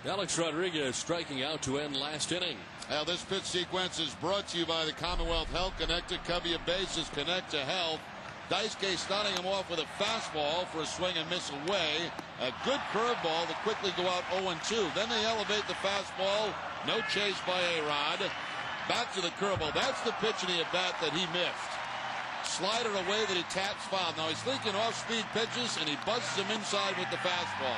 Alex Rodriguez striking out to end last inning. Now this pitch sequence is brought to you by the Commonwealth Health Connected. Cover your bases, connect to health. Daisuke starting him off with a fastball for a swing and miss away. A good curveball to quickly go out 0-2. Then they elevate the fastball. No chase by A-Rod. Back to the curveball. That's the pitch in the at-bat that he missed. Slider away that he taps foul. Now he's thinking off-speed pitches, and he busts him inside with the fastball.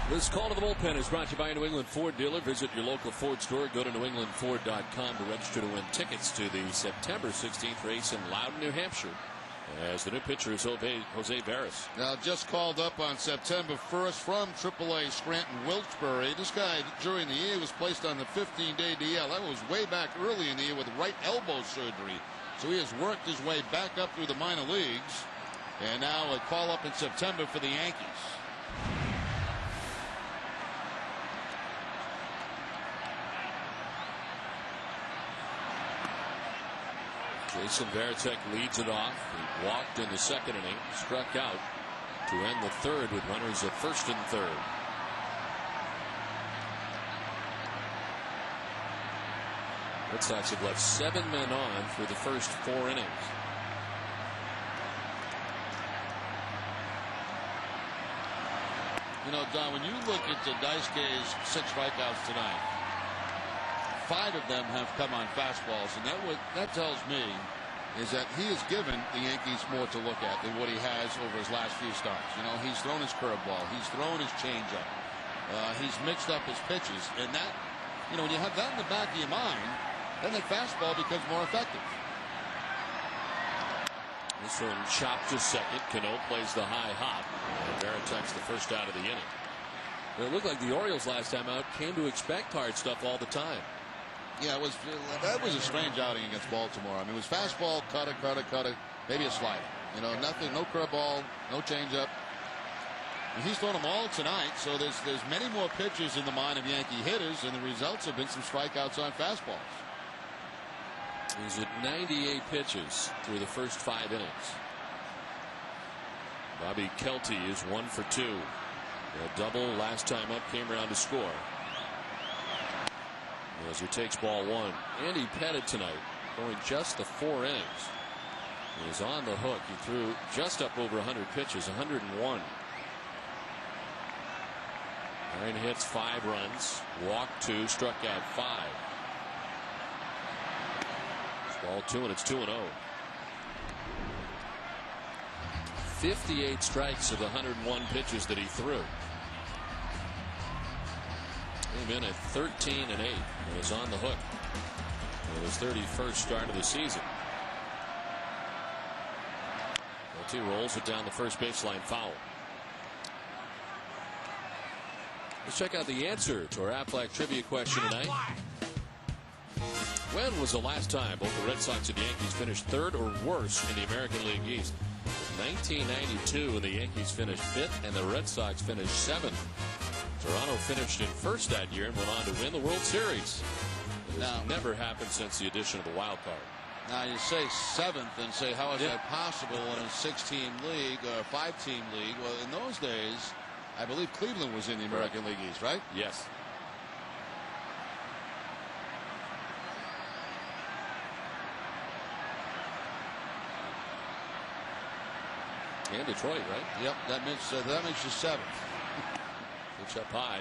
This call to the bullpen is brought to you by a New England Ford dealer. Visit your local Ford store. Go to newenglandford.com to register to win tickets to the September 16th race in Loudon, New Hampshire. As the new pitcher is Jose Veras. Now just called up on September 1st from AAA Scranton Wilkes-Barre. This guy during the year was placed on the 15-day DL. That was way back early in the year with right elbow surgery. So he has worked his way back up through the minor leagues. And now a call up in September for the Yankees. Jason Varitek leads it off. He walked in the second inning, struck out to end the third with runners at first and third. Red Sox have left 7 men on through the first 4 innings. You know, Don, when you look at the Daisuke's 6 strikeouts tonight, 5 of them have come on fastballs, and that tells me is that he has given the Yankees more to look at than what he has over his last few starts. You know, he's thrown his curveball, he's thrown his changeup, he's mixed up his pitches, and that, you know, when you have that in the back of your mind, then the fastball becomes more effective. This one chopped to second. Cano plays the high hop, and Varitek's the first out of the inning. It looked like the Orioles last time out came to expect hard stuff all the time. Yeah, that was a strange outing against Baltimore. I mean, it was fastball, cutter, maybe a slider. You know, nothing, no curveball, no changeup. And he's thrown them all tonight, so there's many more pitches in the mind of Yankee hitters, and the results have been some strikeouts on fastballs. He's at 98 pitches through the first 5 innings. Bobby Kelty is 1 for 2. A double last time up, came around to score. As he takes ball 1. Andy Pettit tonight going just the 4 innings. He's on the hook. He threw just up over 100 pitches, 101. 9 hits, 5 runs, walked 2, struck out 5. It's ball 2 and it's 2-0. 58 strikes of the 101 pitches that he threw. Came in at 13 and 8. And was on the hook in his 31st start of the season. He rolls it down the first baseline foul. Let's check out the answer to our Aflac trivia question tonight. When was the last time both the Red Sox and Yankees finished 3rd or worse in the American League East? 1992, the Yankees finished 5th and the Red Sox finished 7th. Toronto finished in 1st that year and went on to win the World Series. It has never happened since the addition of the wild card. Now you say 7th and say, how is that possible in a 6-team league or a 5-team league? Well, in those days, I believe Cleveland was in the American League East, right? Yes. And Detroit, right? Yep, that makes you 7th. Pitch up high.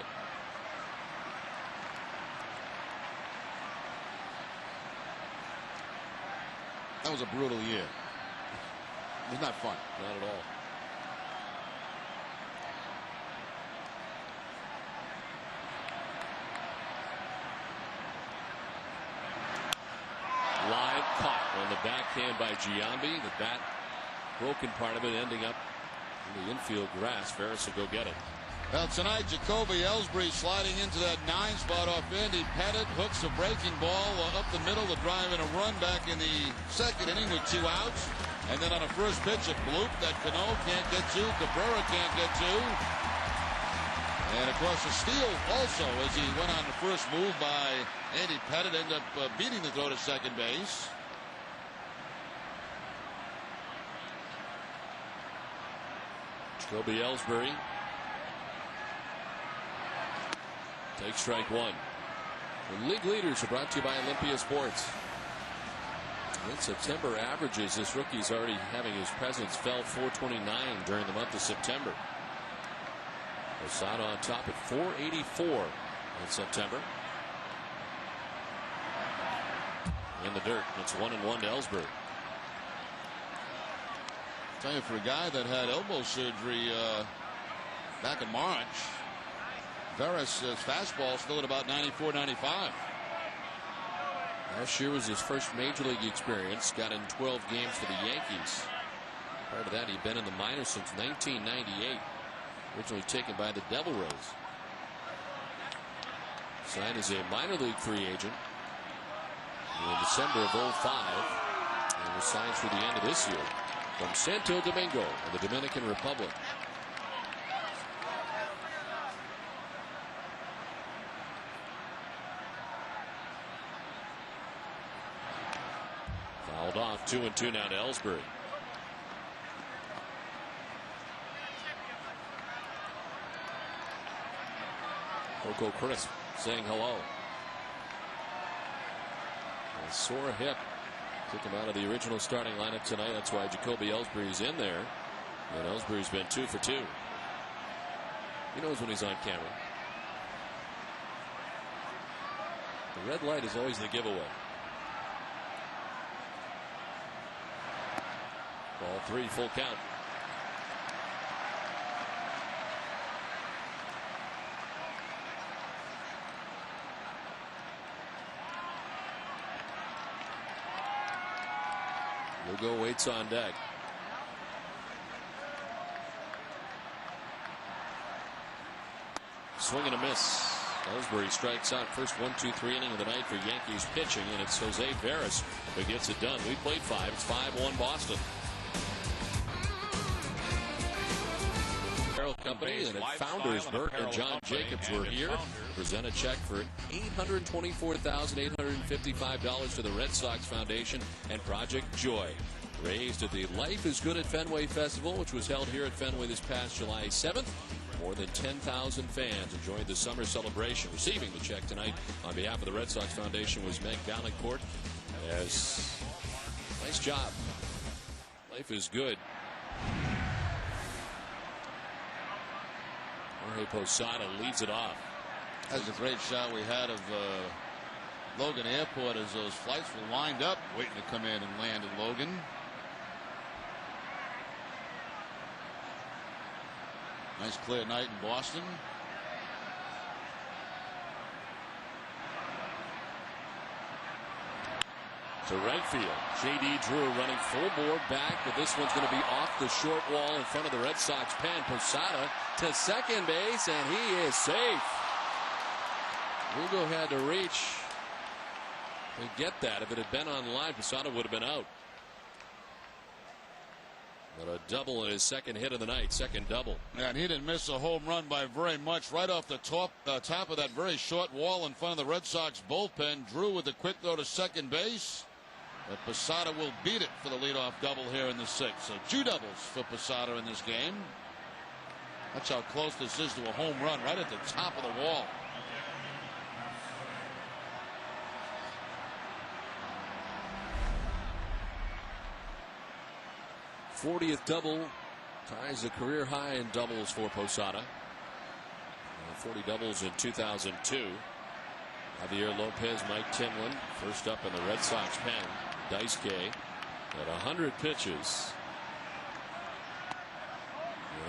That was a brutal year. It was not fun. Not at all. Live caught on the backhand by Giambi. The bat broken part of it ending up in the infield grass. Veras will go get it. Well, tonight, Jacoby Ellsbury sliding into that 9 spot off Andy Pettit. Hooks a breaking ball up the middle to drive in a run back in the 2nd inning with 2 outs. And then on a first pitch, a bloop that Cano can't get to, Cabrera can't get to. And of course, a steal also as he went on the first move by Andy Pettit, ended up beating the throw to second base. Jacoby Ellsbury Take strike one. The league leaders are brought to you by Olympia Sports. In September averages, this rookie's already having his presence fell 429 during the month of September. Posada on top at 484 in September. In the dirt, it's 1-1 to Ellsbury. Tell you, for a guy that had elbow surgery back in March, Veras' fastball still at about 94, 95. Last year was his first major league experience. Got in 12 games for the Yankees. Prior to that, he'd been in the minors since 1998. Originally taken by the Devil Rays. Signed as a minor league free agent in December of 05. And was signed through the end of this year from Santo Domingo in the Dominican Republic. Fouled off. 2-2 now to Ellsbury. Coco Crisp saying hello. A sore hip took him out of the original starting lineup tonight. That's why Jacoby Ellsbury's in there. And Ellsbury's been 2 for 2. He knows when he's on camera. The red light is always the giveaway. Ball 3, full count. Lugo waits on deck. Swing and a miss. Ellsbury strikes out first 1-2-3 inning of the night for Yankees pitching, and it's Jose Veras who gets it done. We played 5. It's 5-1 Boston. Company and its founders, Bert and John Jacobs, were here. Present a check for $824,855 to the Red Sox Foundation and Project Joy, raised at the Life is Good at Fenway Festival, which was held here at Fenway this past July 7th. More than 10,000 fans enjoyed the summer celebration. Receiving the check tonight on behalf of the Red Sox Foundation was Meg Valancourt. Yes, nice job. Life is good. Jorge Posada leads it off. That's a great shot we had of Logan Airport as those flights were lined up waiting to come in and land at Logan. Nice clear night in Boston. To right field. J.D. Drew running full bore back, but this one's going to be off the short wall in front of the Red Sox pen. Posada to second base, and he is safe. Lugo had to reach to get that. If it had been on line, Posada would have been out. But a double in his second hit of the night, second double. And he didn't miss a home run by very much. Right off the top of that very short wall in front of the Red Sox bullpen. Drew with a quick throw to second base. But Posada will beat it for the leadoff double here in the 6th. So 2 doubles for Posada in this game. That's how close this is to a home run, right at the top of the wall. '40th double ties the career high in doubles for Posada. 40 doubles in 2002. Javier Lopez, Mike Timlin, first up in the Red Sox pen. Daisuke at 100 pitches.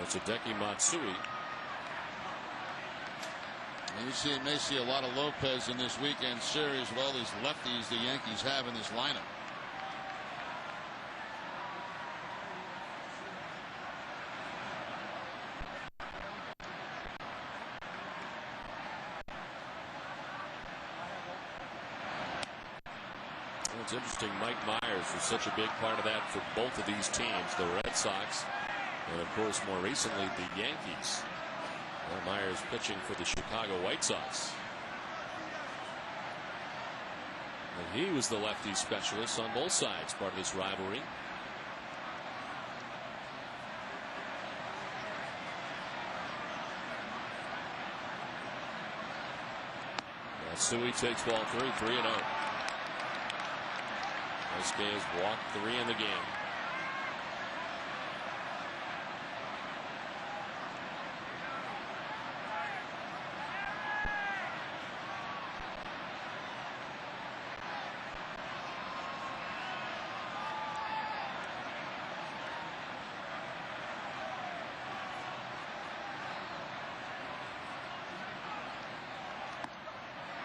It's Hideki Matsui. And you may see a lot of Lopez in this weekend series with all these lefties the Yankees have in this lineup. It's interesting, Mike Myers was such a big part of that for both of these teams, the Red Sox and, of course, more recently, the Yankees. Well, Myers pitching for the Chicago White Sox. And he was the lefty specialist on both sides, part of this rivalry. Matsui takes ball 3, 3-0. Daisuke has walked 3 in the game.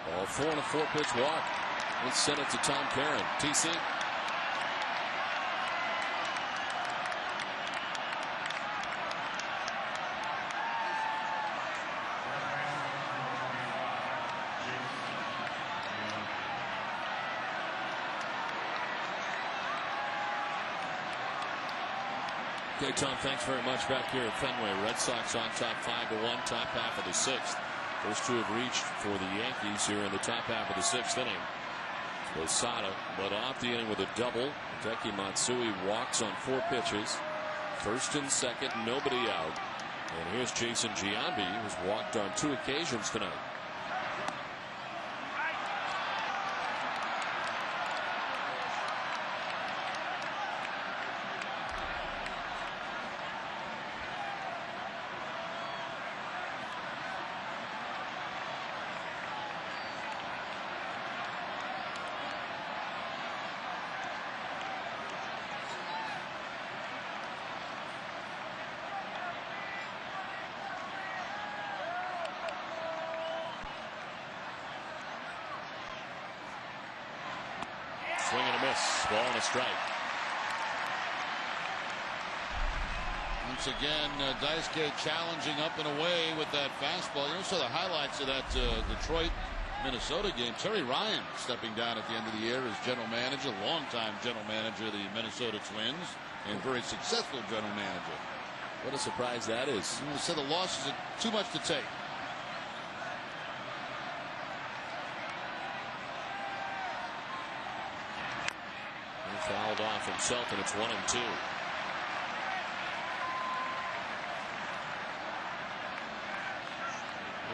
Ball 4 and a 4-pitch walk. Let's send it to Tom Caron. TC. Okay, Tom, thanks very much. Back here at Fenway, Red Sox on top 5-1, top half of the 6th. First two have reached for the Yankees here in the top half of the 6th inning. Posada led off the inning with a double. Hideki Matsui walks on 4 pitches. First and second, nobody out. And here's Jason Giambi, who's walked on 2 occasions tonight. Swing and a miss. Ball and a strike. Once again, Daisuke challenging up and away with that fastball. You also saw the highlights of that Detroit-Minnesota game. Terry Ryan stepping down at the end of the year as general manager, longtime general manager of the Minnesota Twins, and very successful general manager. What a surprise that is. They said the losses are too much to take. Fouled off himself, and it's 1-2. One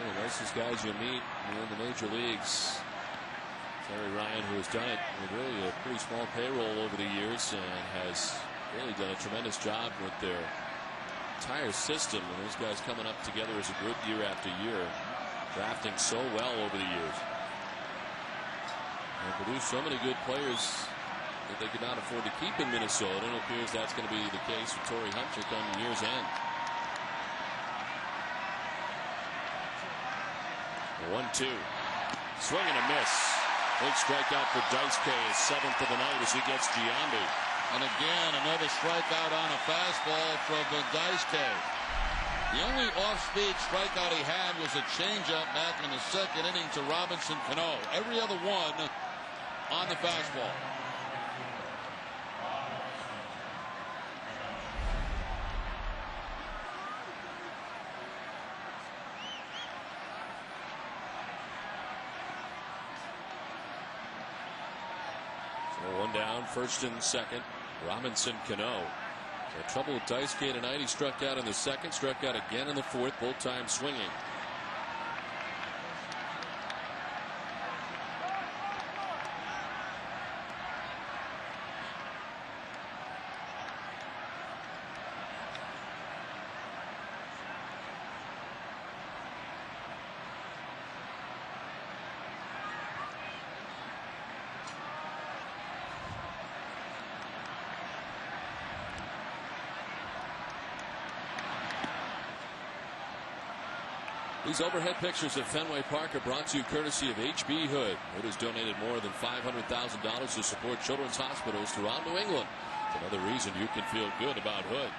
of the nicest guys you meet in the major leagues. Terry Ryan, who has done it with really a pretty small payroll over the years and has really done a tremendous job with their entire system. And those guys coming up together as a group year after year, drafting so well over the years. And produced so many good players that they could not afford to keep in Minnesota. It appears that's going to be the case for Torrey Hunter come year's end. 1-2. Swing and a miss. Big strikeout for Daisuke, his 7th of the night as he gets Giambi. And again, another strikeout on a fastball from Daisuke. The only off-speed strikeout he had was a changeup back in the 2nd inning to Robinson Cano. Every other one on the fastball. One down, first and second. Robinson Cano. Had trouble with Daisuke tonight. He struck out in the 2nd, struck out again in the 4th, both times swinging. These overhead pictures of Fenway Park are brought to you courtesy of H.B. Hood. Hood has donated more than $500,000 to support children's hospitals throughout New England. It's another reason you can feel good about Hood.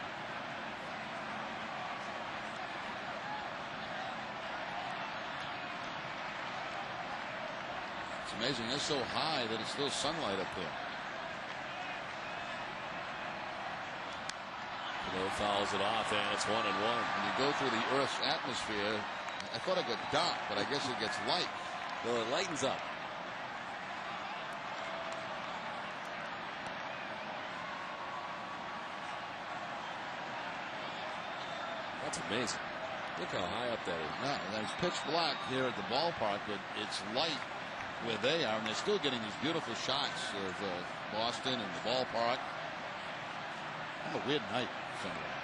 It's amazing. They're so high that it's still sunlight up there. Cano fouls it off, and it's 1-1. When you go through the Earth's atmosphere, I thought it got dark, but I guess it gets light. Well, it lightens up. That's amazing. Look how high up that is. No, there's pitch black here at the ballpark, but it's light where they are, and they're still getting these beautiful shots of Boston and the ballpark. What a weird night somewhere.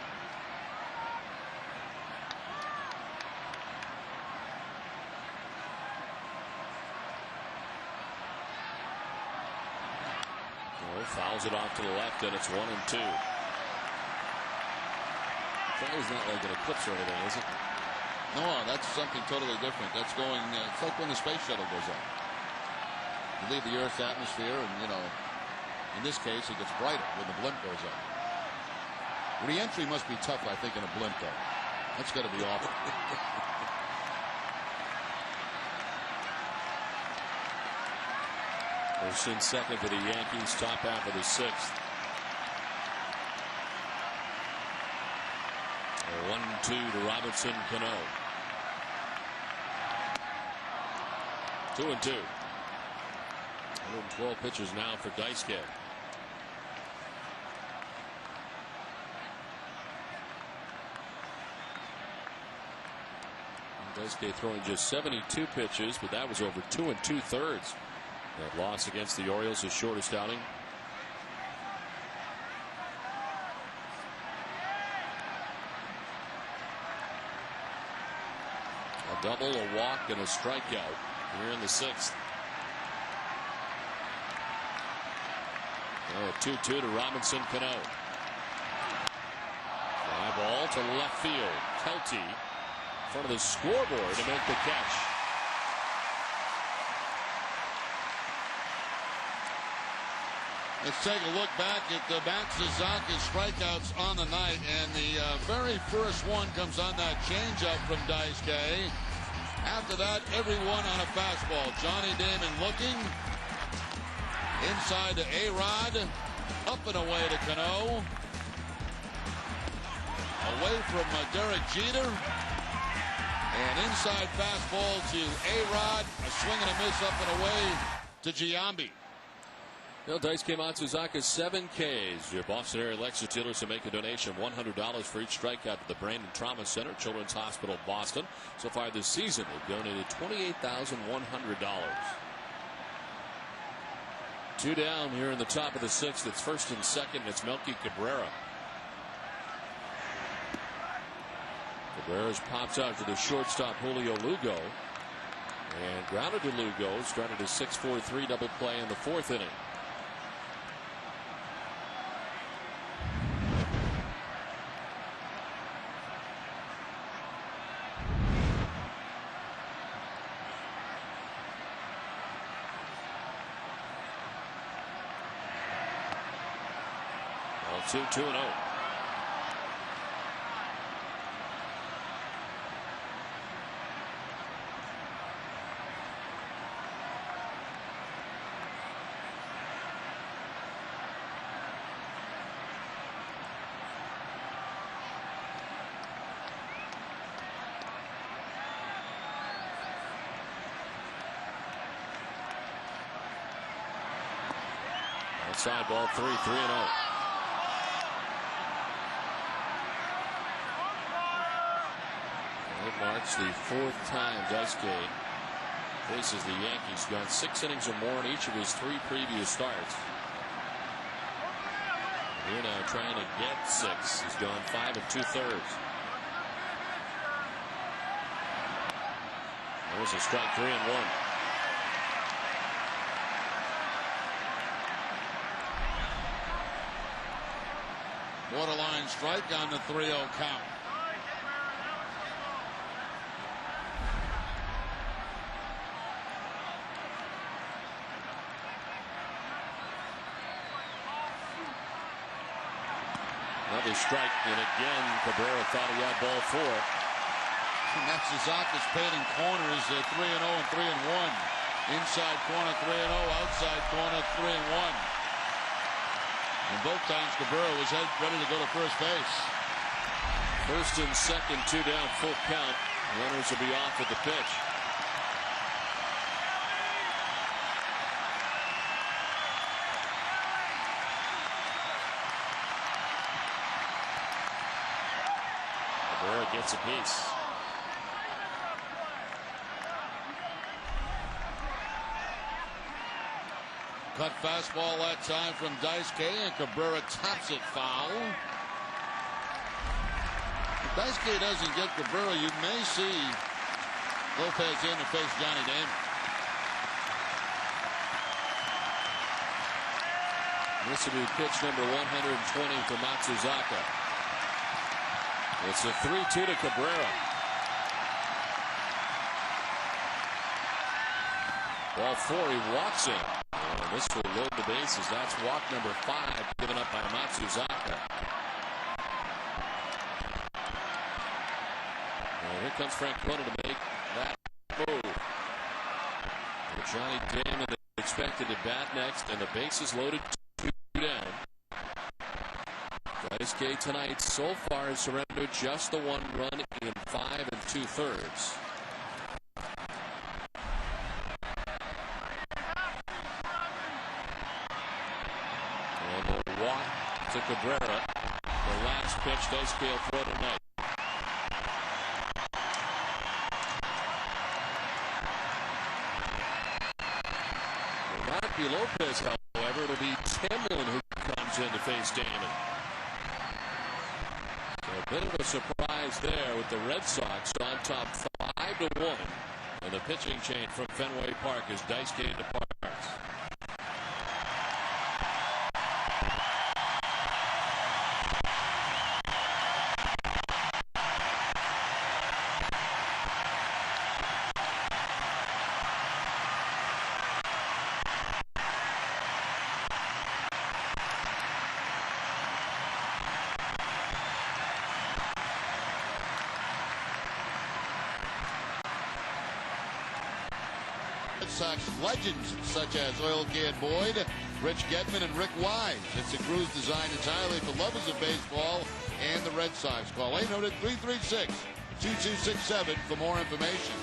Fouls it off to the left, and it's 1-2. That is not like an eclipse or anything, is it? No, that's something totally different. That's going, it's like when the space shuttle goes up. You leave the Earth's atmosphere, and, you know, in this case, it gets brighter when the blimp goes up. Re-entry must be tough, I think, in a blimp, though. That's got to be awful. Orsillo second for the Yankees, top half of the sixth. 1-2 to Robinson Cano. 2-2. 112 pitches now for Daisuke. Daisuke throwing just 72 pitches, but that was over 2 2/3. That loss against the Orioles, his shortest outing. A double, a walk, and a strikeout here in the sixth. Oh, 2-2 to Robinson Cano. Fly ball to left field. Kelty in front of the scoreboard to make the catch. Let's take a look back at the Matsuzaka strikeouts on the night, and the very first one comes on that changeup from Daisuke. After that, everyone on a fastball. Johnny Damon looking inside to A-Rod, up and away to Cano, away from Derek Jeter, and inside fastball to A-Rod, a swing and a miss up and away to Giambi. Well, Daisuke Matsuzaka 7 Ks. Your Boston area Lexus dealers to make a donation of $100 for each strikeout to the Brain and Trauma Center, Children's Hospital, Boston. So far this season, they've donated $28,100. 2 down here in the top of the sixth. It's first and second. It's Melky Cabrera. Cabrera's pops out to the shortstop Julio Lugo. And grounded to Lugo. Started a 6-4-3 double play in the fourth inning. Well, 2-0. Outside ball 3-0. It marks the fourth time Daisuke faces the Yankees. Gone 6 innings or more in each of his 3 previous starts. Here now trying to get 6. He's gone 5 2/3. There's a strike, 3-1. Borderline strike on the 3-0 count. Another strike, and again Cabrera thought he had ball 4. Matsuzaka's painting corners at 3-0 and 3-1. Inside corner 3-0, outside corner 3-1. And both times Cabrera was ready to go to first base. First and second, 2 down, full count. Runners will be off at the pitch. Cabrera gets a piece. Cut fastball that time from Daisuke, and Cabrera tops it foul. If Daisuke doesn't get Cabrera, you may see Lopez in to face Johnny Damon. This will be pitch number 120 for Matsuzaka. It's a 3-2 to Cabrera. Ball 4, he walks in. And this will load the bases. That's walk number 5 given up by Matsuzaka. And here comes Francona to make that move. And Johnny Damon is expected to bat next, and the bases loaded. Down. Daisuke tonight so far has surrendered just the 1 run in 5 2/3. And the walk to Cabrera. The last pitch Daisuke will throw tonight. It will not be Lopez, however, it'll be Timlin who comes in to face Damon. So a bit of a surprise there with the Red Sox on top 5-1. And the pitching change from Fenway Park as Daisuke departs. Red Sox legends such as Oil Can Boyd, Rich Gedman, and Rick Wise. It's a cruise designed entirely for lovers of baseball and the Red Sox. Call 800-336-2267 for more information.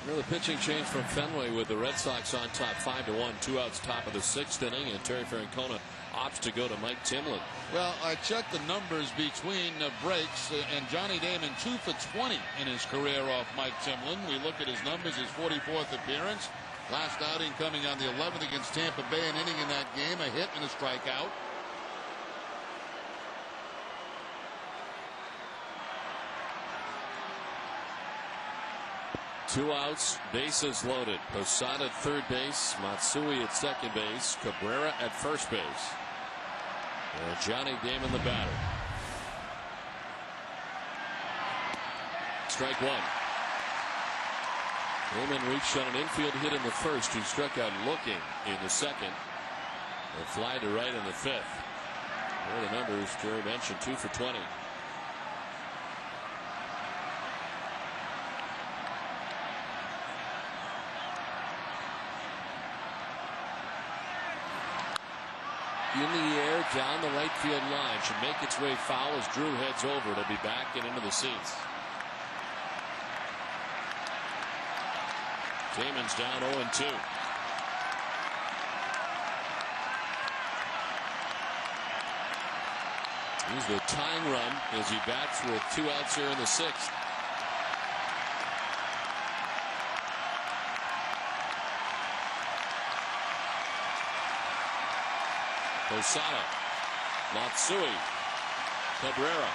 The pitching change from Fenway with the Red Sox on top 5-1, 2 outs, top of the 6th inning, and Terry Francona opts to go to Mike Timlin. Well, I checked the numbers between breaks, and Johnny Damon 2 for 20 in his career off Mike Timlin. We look at his numbers, his 44th appearance. Last outing coming on the 11th against Tampa Bay, an inning in that game, a hit and a strikeout. Two outs, bases loaded. Posada at third base, Matsui at second base, Cabrera at first base. And Johnny Damon the batter. Strike 1. Damon reached on an infield hit in the first. He struck out looking in the second. And fly to right in the 5th. There are the numbers Jerry mentioned, 2 for 20. In the air, down the right field line. Should make its way foul as Drew heads over. It'll be back and into the seats. Damon's down 0-2. He's the tying run as he bats with 2 outs here in the 6th. Posada, Matsui, Cabrera.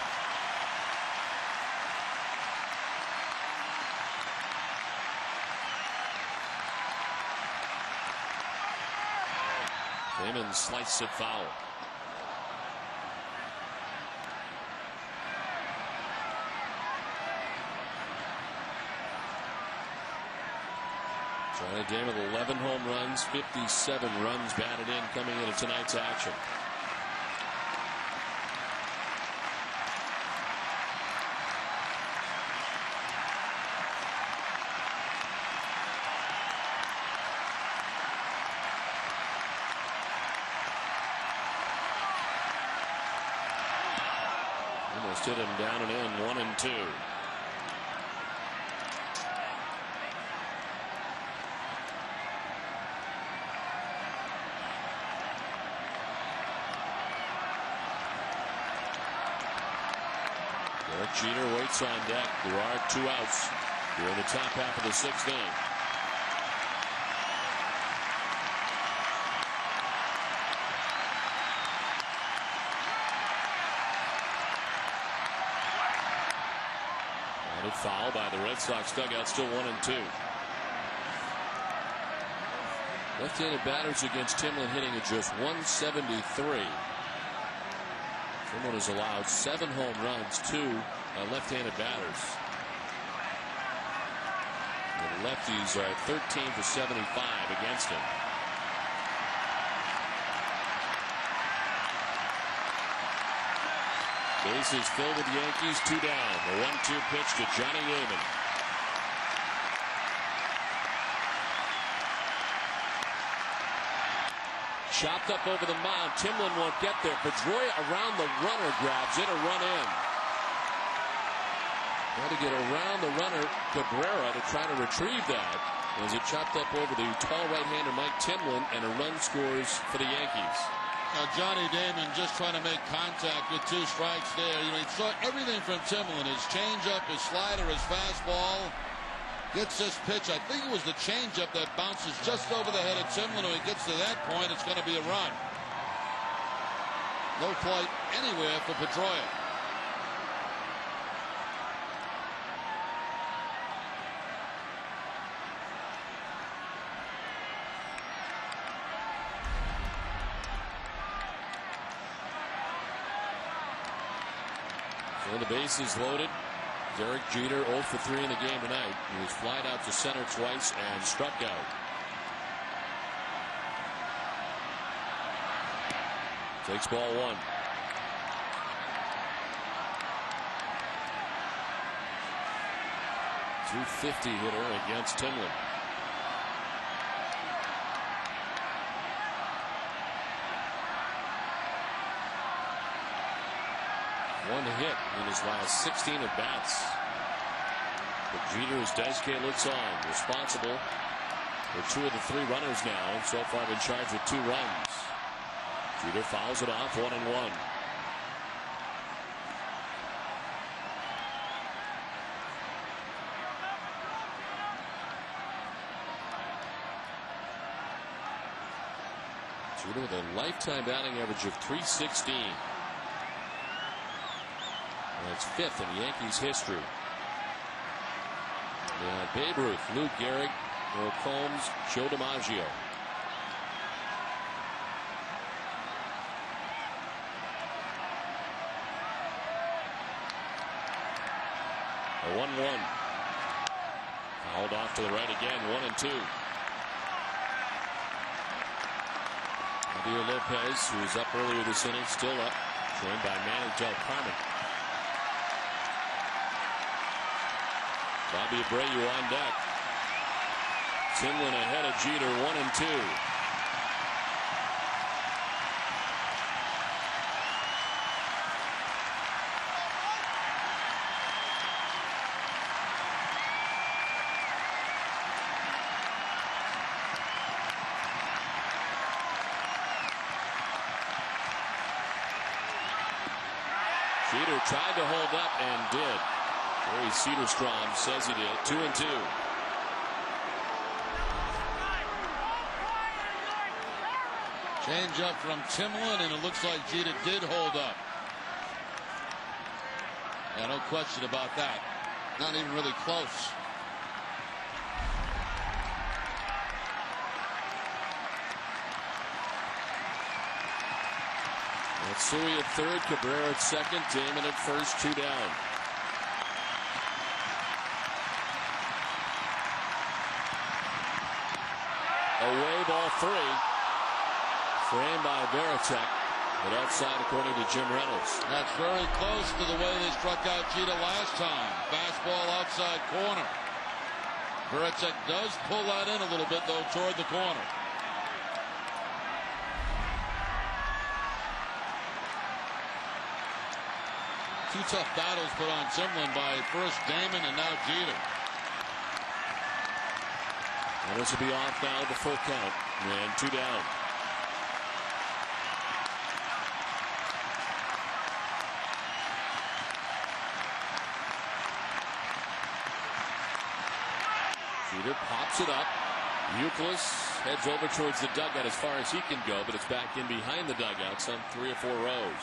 Damon sliced it foul. Johnny Damon 11 home runs, 57 runs batted in coming into tonight's action. Almost hit him down and in, 1-2. Jeter waits on deck. There are 2 outs here in the top half of the 6th inning. And a foul by the Red Sox dugout, still 1-2. Left-handed batters against Timlin hitting at just 173. Timlin has allowed 7 home runs to left-handed batters. The lefties are 13 for 75 against him. Bases filled with Yankees, 2 down. The 1-2 pitch to Johnny Damon. Chopped up over the mound. Timlin won't get there. Pedroia around the runner, grabs it, a run in. Had to get around the runner, Cabrera, to try to retrieve that. As it chopped up over the tall right-hander Mike Timlin, and a run scores for the Yankees. Now Johnny Damon just trying to make contact with 2 strikes there. You know, he saw everything from Timlin. His changeup, his slider, his fastball. Gets this pitch. I think it was the changeup that bounces just over the head of Timlin. When he gets to that point, it's going to be a run. No flight anywhere for Pedroia. So the base is loaded. Derek Jeter 0 for 3 in the game tonight. He was flied out to center twice and struck out. Takes ball 1. .250 hitter against Timlin. One hit in his last 16 at bats. But Jeter, as Daisuke looks on, responsible for 2 of the 3 runners now, and so far been charged with 2 runs. Jeter fouls it off, 1-1. Jeter with a lifetime batting average of .316. That's 5th in Yankees history. Babe Ruth, Lou Gehrig, Earl Combs, Joe DiMaggio. A 1-1. Fouled off to the right again, 1-2. Javier Lopez, who was up earlier this inning, still up, joined by Manny Del Carmen. Bobby Abreu on deck. Timlin ahead of Jeter, 1-2. Jeter tried to hold up and did. Barry Cederstrom says he did. 2-2. Change up from Timlin, and it looks like Jeter did hold up. Yeah, no question about that. Not even really close. Matsui at third, Cabrera at second, Damon at first, 2 down. Away, ball 3. Framed by Varitek, but outside according to Jim Reynolds. That's very close to the way they struck out Jeter last time. Fastball outside corner. Varitek does pull that in a little bit, though, toward the corner. Two tough battles put on Timlin by first Damon and now Jeter. And this will be off now, the full count, and 2 down. Jeter pops it up. Euclid heads over towards the dugout as far as he can go, but it's back in behind the dugout, some 3 or 4 rows.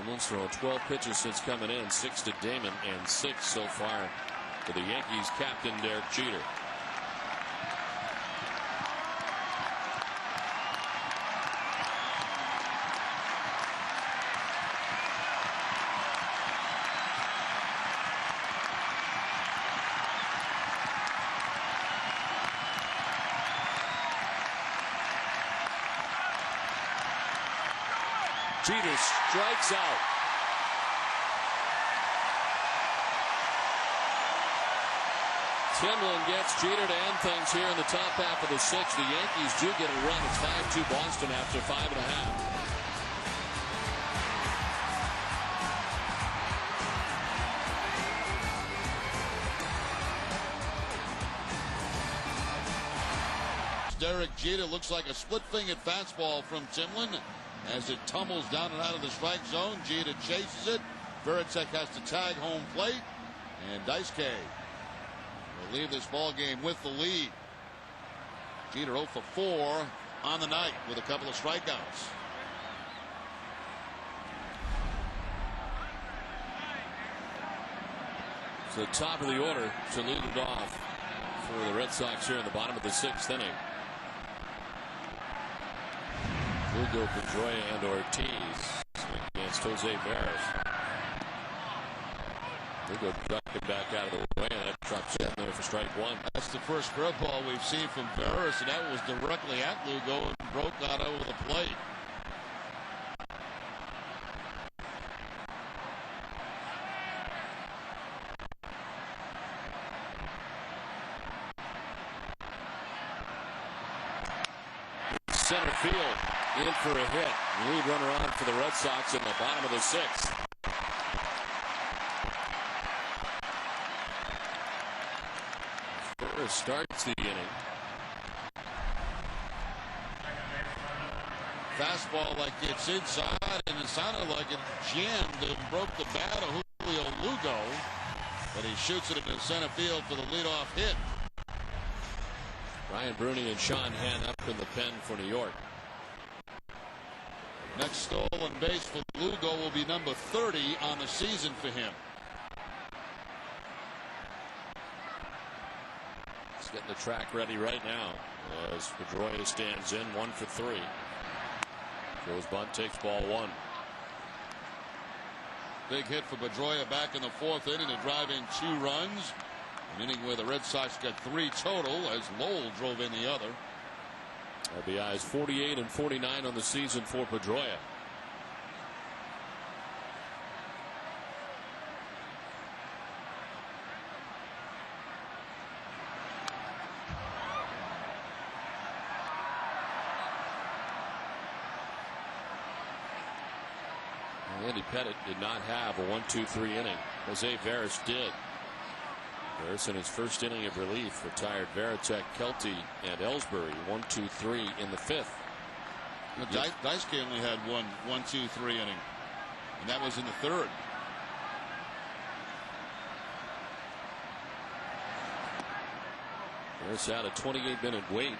Timlin's thrown 12 pitches since coming in, 6 to Damon and 6 so far to the Yankees captain Derek Jeter. Jeter strikes out. Timlin gets Jeter to end things here in the top half of the sixth. The Yankees do get a run. It's 5-2 Boston after 5.5. Derek Jeter looks like a split-fingered fastball from Timlin. As it tumbles down and out of the strike zone, Jeter chases it. Veritek has to tag home plate. And Daisuke will leave this ball game with the lead. Jeter 0 for 4 on the night with a couple of strikeouts. So the top of the order to lead it off for the Red Sox here in the bottom of the sixth inning. Lugo, Pedroia, and Ortiz swing against Jose Veras. Lugo ducking back out of the way, and that drops in there for strike one. That's the first curveball we've seen from Veras, and that was directly at Lugo and broke out over the plate. Center field in for a hit. Lead runner on for the Red Sox in the bottom of the sixth. Veras starts the inning. Fastball like it's inside, and it sounded like it jammed and broke the bat of Julio Lugo, but he shoots it into center field for the leadoff hit. Ryan Bruni and Sean Henn up in the pen for New York. Next stolen base for Lugo will be number 30 on the season for him. He's getting the track ready right now as Pedroia stands in 1 for 3. Goes bunt, takes ball one. Big hit for Pedroia back in the fourth inning to drive in 2 runs. An inning where the Red Sox got 3 total as Lowell drove in the other. RBIs 48 and 49 on the season for Pedroia. Andy Pettit did not have a 1-2-3 inning. Jose Veras did. Veras in his first inning of relief retired Veritek, Kelty, and Ellsbury 1-2-3 in the fifth. Daisuke only had 1-2-3 inning, and that was in the third. Veras had a 28-minute wait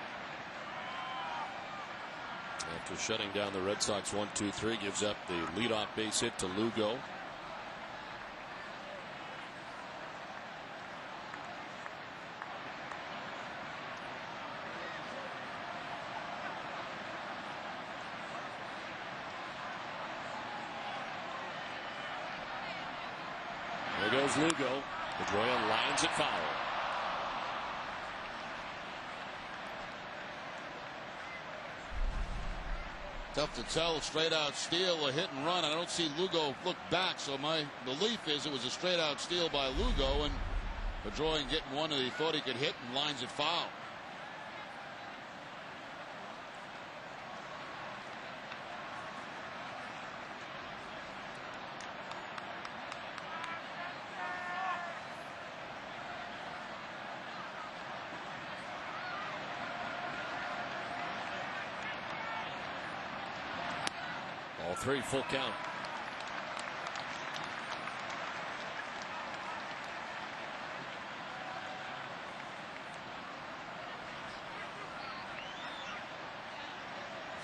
after shutting down the Red Sox 1-2-3. Gives up the leadoff base hit to Lugo. There goes Lugo. Pedroia lines it foul. Tough to tell, straight out steal, a hit and run. I don't see Lugo look back, so my belief is it was a straight out steal by Lugo, and Pedroia getting one that he thought he could hit and lines it foul. All 3, full count.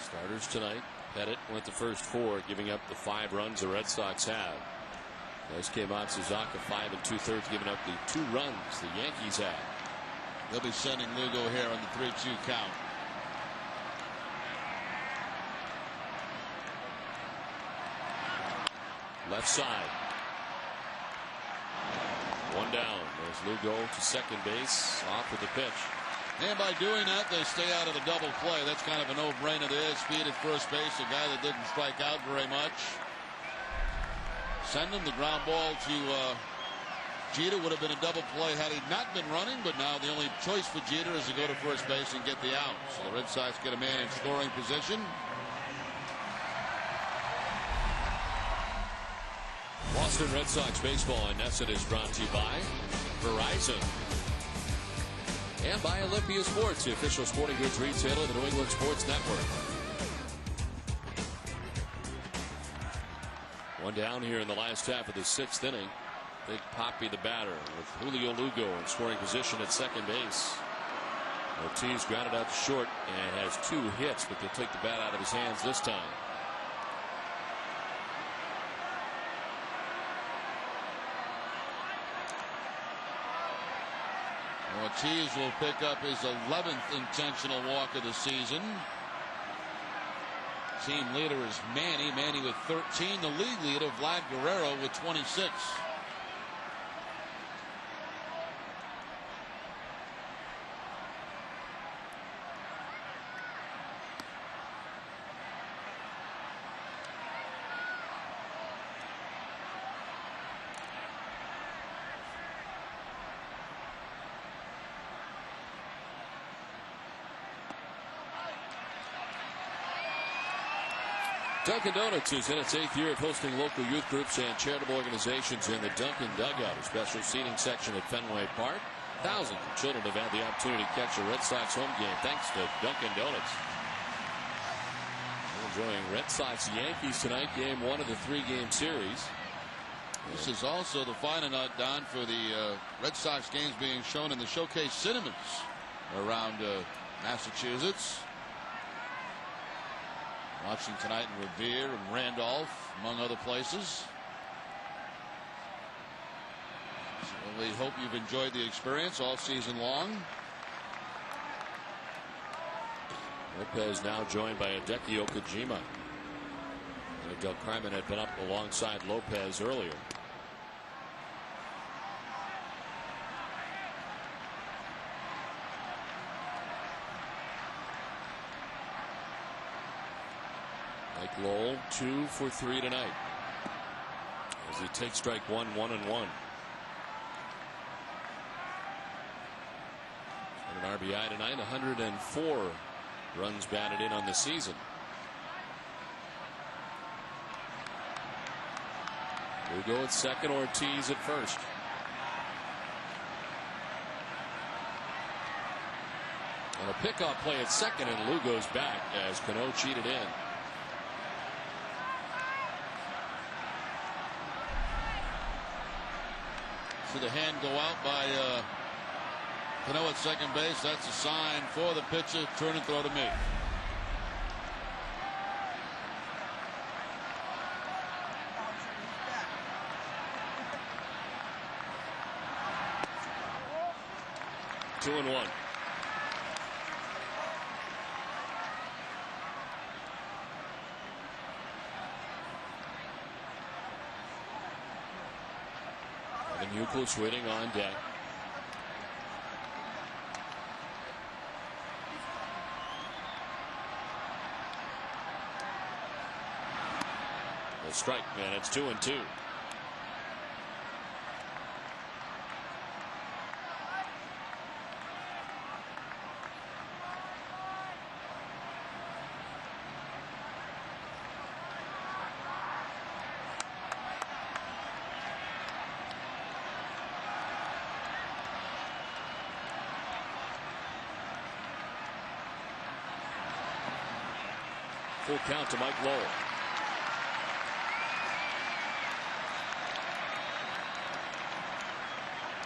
Starters tonight: Pettit went the first 4, giving up the 5 runs the Red Sox have. Next came Matsuzaka, 5 2/3, giving up the 2 runs the Yankees had. They'll be sending Lugo here on the 3-2 count. Left side. 1 down. There's Lugo to second base, off with the pitch. And by doing that, they stay out of the double play. That's kind of a no-brainer there. Speed at first base, a guy that didn't strike out very much. Send him the ground ball to Jeter. Would have been a double play had he not been running, but now the only choice for Jeter is to go to first base and get the out. So the Red Sox get a man in scoring position. Boston Red Sox baseball on NESN is brought to you by Verizon and by Olympia Sports, the official sporting goods retailer of the New England Sports Network. 1 down here in the last half of the 6th inning. Big Poppy the batter with Julio Lugo in scoring position at second base. Ortiz grounded out to short and has 2 hits, but they'll take the bat out of his hands this time. Ortiz will pick up his 11th intentional walk of the season. Team leader is Manny. Manny with 13. The league leader, Vlad Guerrero, with 26. Dunkin' Donuts is in its 8th year of hosting local youth groups and charitable organizations in the Dunkin' Dugout, a special seating section at Fenway Park. Thousands of children have had the opportunity to catch a Red Sox home game thanks to Dunkin' Donuts. We're enjoying Red Sox Yankees tonight, game 1 of the 3-game series. This is also the final night, Don, for the Red Sox games being shown in the Showcase Cinemas around Massachusetts. Watching tonight in Revere and Randolph, among other places. So we hope you've enjoyed the experience all season long. Lopez now joined by Hideki Okajima. Del Carmen had been up alongside Lopez earlier. Mike Lowell 2 for 3 tonight as he takes strike 1, 1-1. And an RBI tonight, 104 runs batted in on the season. Lugo at second, Ortiz at first. And a pickoff play at second, and Lugo's back as Cano cheated in. See the hand go out by Cano at second base. That's a sign for the pitcher. Turn and throw to me. Two and one. Youkilich waiting on deck. The strike, man, it's 2-2. Full count to Mike Lowell.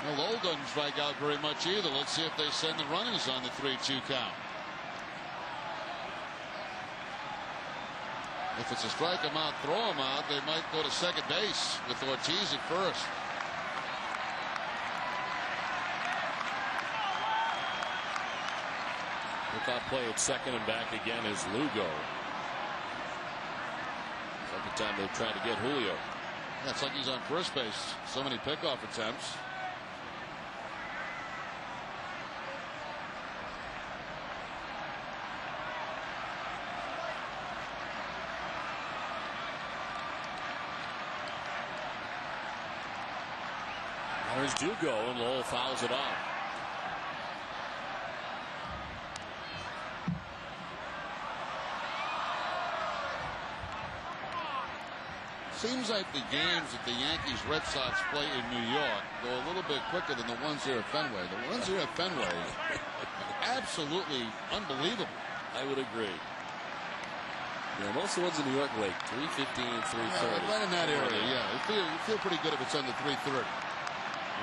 Well, Lowell doesn't strike out very much either. Let's see if they send the runners on the 3-2 count. If it's a strike him out, throw him out, they might go to second base with Ortiz at first. Pickoff play at second, and back again is Lugo. Second time they've tried to get Julio. Yeah, it's like he's on first base. So many pickoff attempts. Runners do go, and Lowell fouls it off. Seems like the games that the Yankees Red Sox play in New York go a little bit quicker than the ones here at Fenway. The ones here at Fenway, absolutely unbelievable. I would agree. Yeah, most of the ones in New York like 3:15, 3:30. Right in that area, yeah. You feel pretty good if it's under 3:30.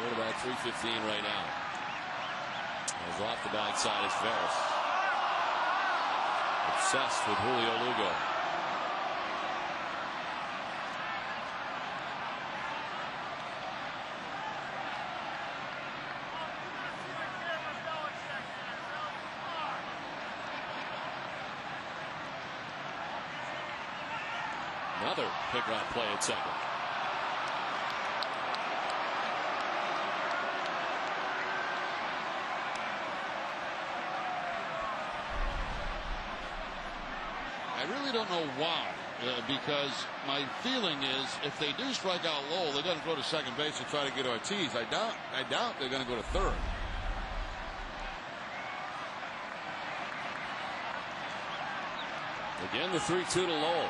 What about 3:15 right now? As off the backside is Veras. Obsessed with Julio Lugo. Another pickoff play at second. I really don't know why, because my feeling is if they do strike out Lowell, they're going to go to second base and try to get Ortiz. I doubt they're going to go to third. Again, the 3-2 to Lowell.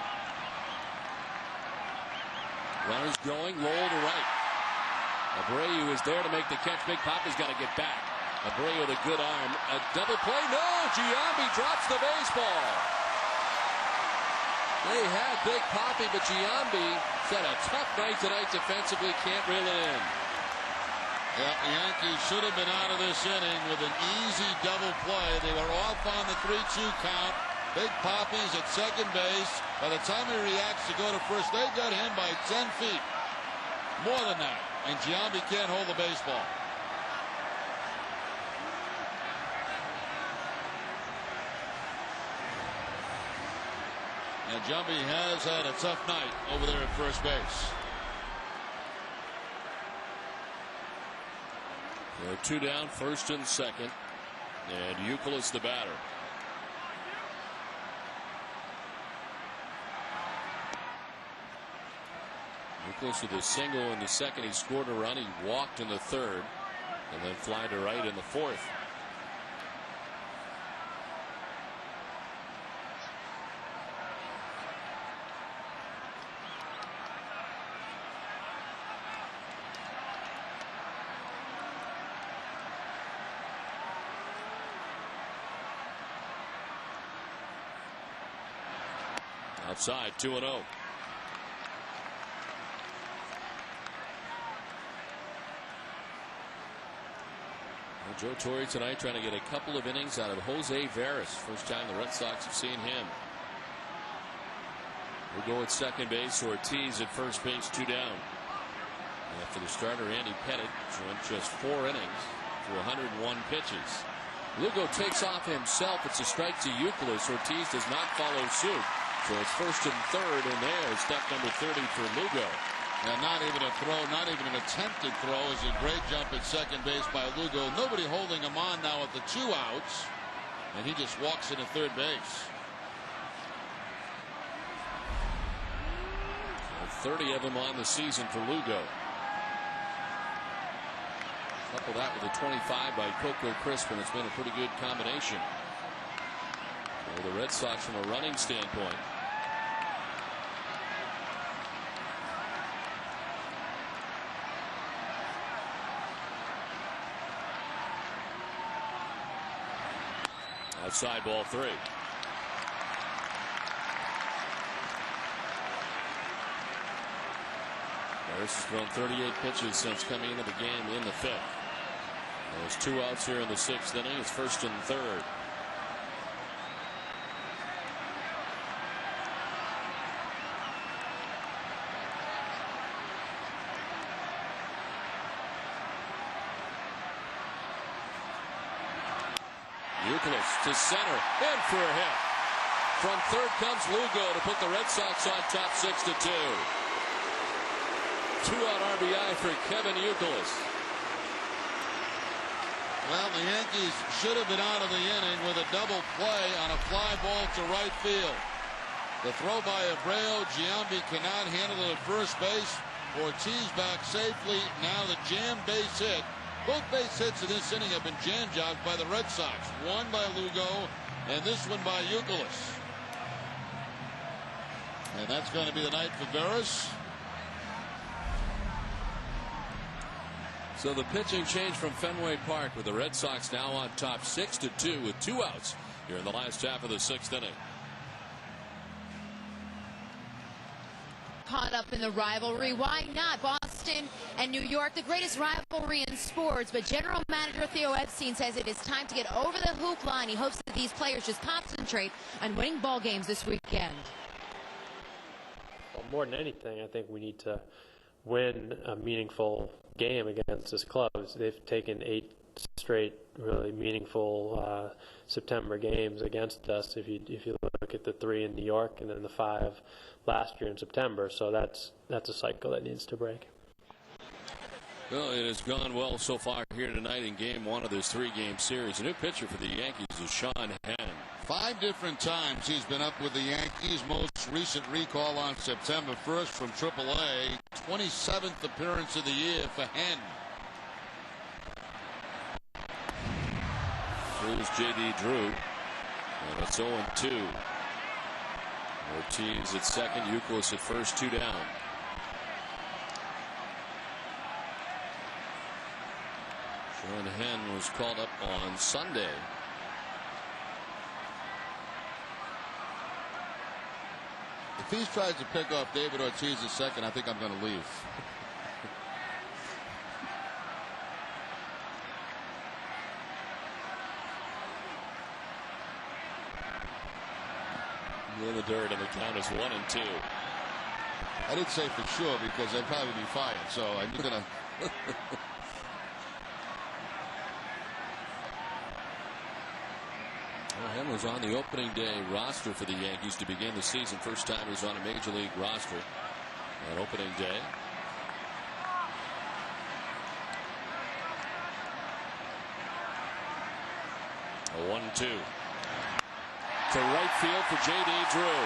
Runners going, Lowell to right. Abreu is there to make the catch. Big Papa's got to get back. Abreu with a good arm. A double play. No! Giambi drops the baseball. They had Big Papi, but Giambi had a tough night tonight defensively. Can't reel it in. Yeah, the Yankees should have been out of this inning with an easy double play. They were off on the 3-2 count. Big Papi's at second base. By the time he reacts to go to first, they got him by 10 feet. More than that. And Giambi can't hold the baseball. And Giambi has had a tough night over there at first base. They're two down, first and second. And Youkilis the batter. Youkilis with a single in the second. He scored a run. He walked in the third. And then fly to right in the fourth. Outside, 2-0. Joe Torre tonight trying to get a couple of innings out of Jose Veras. First time the Red Sox have seen him. We'll go at second base. Ortiz at first base, two down. And after the starter, Andy Pettit went just 4 innings through 101 pitches. Lugo takes off himself. It's a strike to Youkilis. Ortiz does not follow suit. So it's first and third, and there's step number 30 for Lugo. And not even a throw, not even an attempted throw, is a great jump at second base by Lugo. Nobody holding him on now at the 2 outs. And he just walks into third base. So 30 of them on the season for Lugo. Couple that with a 25 by Coco Crispin. It's been a pretty good combination for the Red Sox from a running standpoint. Outside, ball 3. Harris has thrown 38 pitches since coming into the game in the 5th. There's 2 outs here in the 6th inning. It's first and third. Youkilis to center, in for a hit. From third comes Lugo to put the Red Sox on top 6-2. 2-out RBI for Kevin Youkilis. Well, the Yankees should have been out of the inning with a double play on a fly ball to right field. The throw by Abreu, Giambi cannot handle it at first base. Ortiz back safely. Now the jam base hit. Both base hits in this inning have been jam jobbed by the Red Sox. One by Lugo and this one by Youkilis. And that's going to be the night for Veras. So the pitching change from Fenway Park with the Red Sox now on top 6-2 with 2 outs here in the last half of the 6th inning. Caught up in the rivalry. Why not? Boston and New York, the greatest rivalry in sports. But General Manager Theo Epstein says it is time to get over the hoop line. He hopes that these players just concentrate on winning ball games this weekend. Well, more than anything, I think we need to win a meaningful game against this club. They've taken 8 straight really meaningful September games against us. If you look at the 3 in New York and then the 5 last year in September, so that's a cycle that needs to break. Well, it has gone well so far here tonight in Game 1 of this 3-game series. A new pitcher for the Yankees is Sean Henn. 5 different times he's been up with the Yankees. Most recent recall on September 1st from AAA. 27th appearance of the year for Henn. Here's J.D. Drew. And it's 0-2. Ortiz at second, Youkilis at first, 2 down. Sean Henn was called up on Sunday. If he tries to pick off David Ortiz at second, I think I'm going to leave. In the dirt, and the count is 1-2. I didn't say for sure because they'd probably be fired, so I'm going to. Henn was on the opening day roster for the Yankees to begin the season. First time he was on a major league roster on opening day. A 1-2. To right field for J.D. Drew.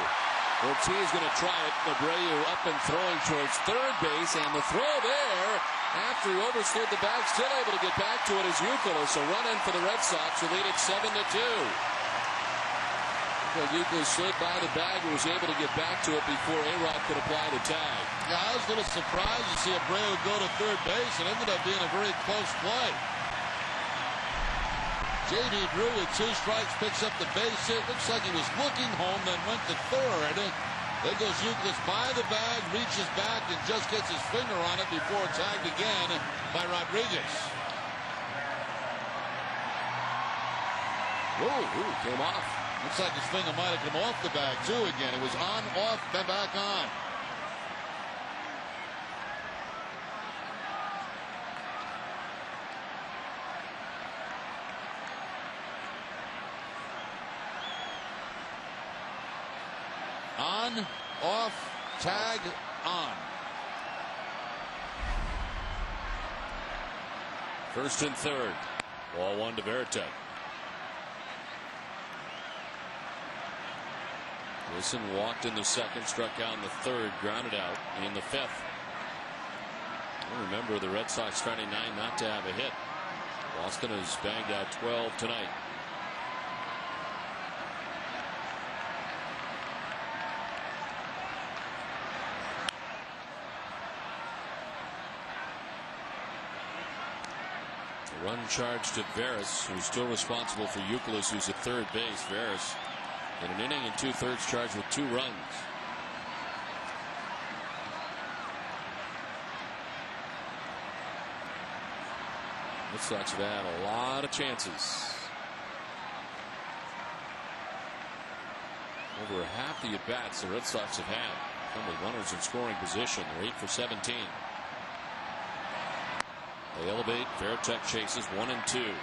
Ortiz going to try it. Abreu up and throwing towards third base, and the throw there after he overslid the bag, still able to get back to it is Youkilis. A run in for the Red Sox who lead it 7-2. Youkilis slid by the bag and was able to get back to it before A-Rod could apply the tag. Yeah, I was a little surprised to see Abreu go to third base. It ended up being a very close play. J.D. Drew with 2 strikes picks up the base hit. Looks like he was looking home, then went to third. There goes Youkilis by the bag, reaches back, and just gets his finger on it before tagged again by Rodriguez. Ooh, came off. Looks like his finger might have come off the bag, too, again. It was on, off, then back on. On, off, tag, on. First and third. Ball 1 to Veritek. Wilson walked in the second, struck out in the third, grounded out in the 5th. Remember, the Red Sox starting 9 not to have a hit. Boston has banged out 12 tonight. Run charge to Veras, who's still responsible for Youkilis, who's at third base. Veras in an inning and 2/3 charged with 2 runs. Red Sox have had a lot of chances. Over half the at-bats the Red Sox have had come with runners in scoring position. They're 8 for 17. They elevate. Veritek chases 1-2.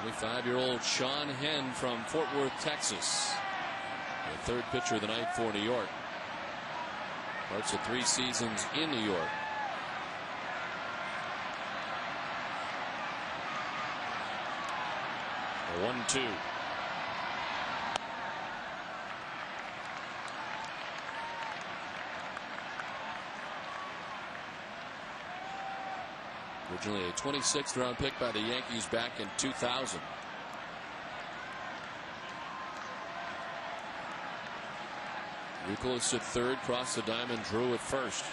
25-year-old Sean Henn from Fort Worth, Texas. The third pitcher of the night for New York. Parts of 3 seasons in New York. A 1-2. Originally a 26th round pick by the Yankees back in 2000. Nicholas at third, crossed the diamond, Drew at first.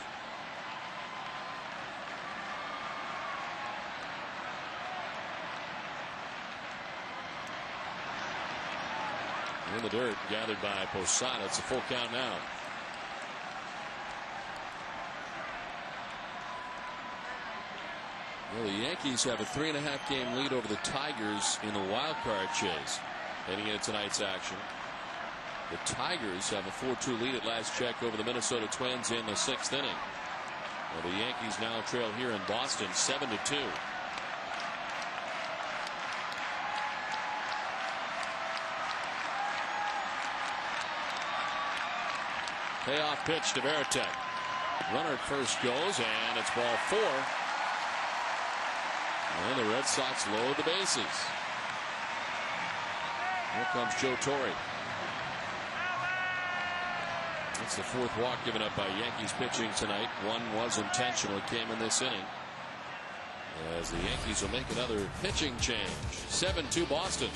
In the dirt, gathered by Posada. It's a full count now. Well, the Yankees have a 3.5 game lead over the Tigers in the wild card chase heading into tonight's action. The Tigers have a 4-2 lead at last check over the Minnesota Twins in the 6th inning. Well, the Yankees now trail here in Boston 7-2. Payoff pitch to Veritek. Runner at first goes, and it's ball 4. And the Red Sox load the bases. Here comes Joe Torre. That's the 4th walk given up by Yankees pitching tonight. One was intentional. It came in this inning. As the Yankees will make another pitching change. 7-2 Boston.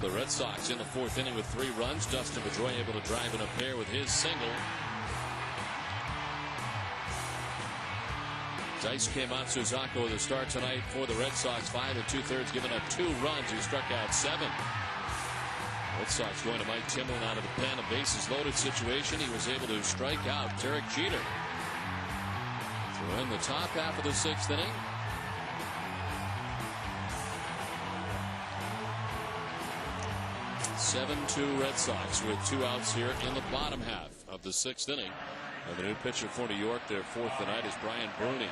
The Red Sox in the 4th inning with 3 runs. Dustin Pedroia able to drive in a pair with his single. Daisuke Matsuzako the start tonight for the Red Sox. 5 2/3, giving up 2 runs. He struck out 7. Red Sox going to Mike Timlin out of the pen. A bases loaded situation. He was able to strike out Derek Jeter. So in the top half of the 6th inning. (7-2) Red Sox with 2 outs here in the bottom half of the 6th inning. And the new pitcher for New York, their 4th tonight, is Brian Bruni.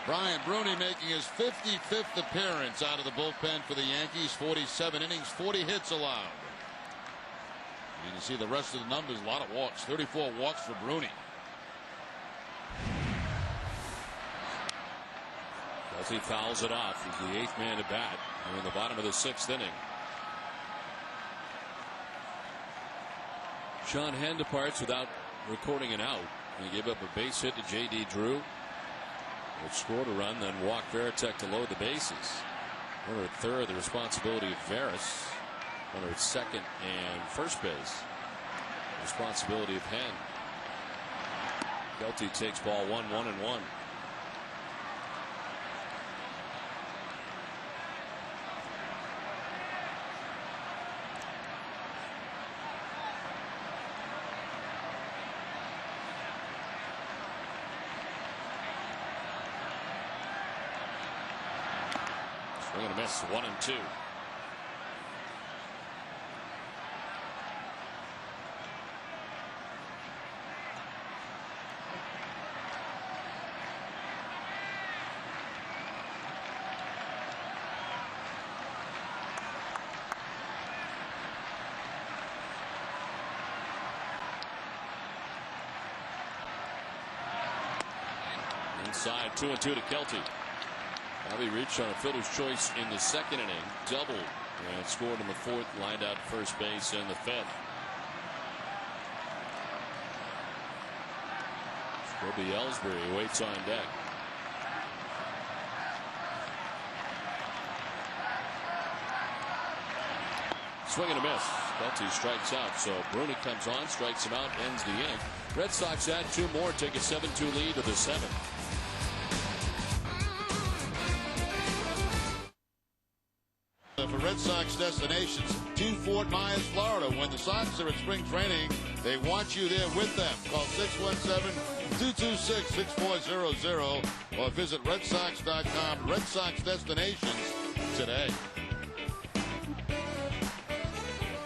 Brian Bruni making his 55th appearance out of the bullpen for the Yankees. 47 innings, 40 hits allowed. You can see the rest of the numbers. A lot of walks. 34 walks for Bruni. As he fouls it off, he's the 8th man to bat. And in the bottom of the 6th inning. Sean Henn departs without recording an out. He gave up a base hit to J.D. Drew, which scored a run, then walked Veritek to load the bases. Runner at third, the responsibility of Veras. Runner at second and first base, responsibility of Henn. Kelty takes ball 1-1-1. We're going to miss 1-2. Inside, 2-2 to Kelty. Bobby reached on a fielder's choice in the 2nd inning, doubled, and scored in the 4th, lined out first base in the 5th. Scobie Ellsbury waits on deck. Swing and a miss. Kelty strikes out, so Bruni comes on, strikes him out, ends the inning. Red Sox add 2 more, take a 7-2 lead to the 7th. For Red Sox destinations to Fort Myers, Florida. When the Sox are at spring training, they want you there with them. Call 617-226-6400 or visit RedSox.com. Red Sox destinations today.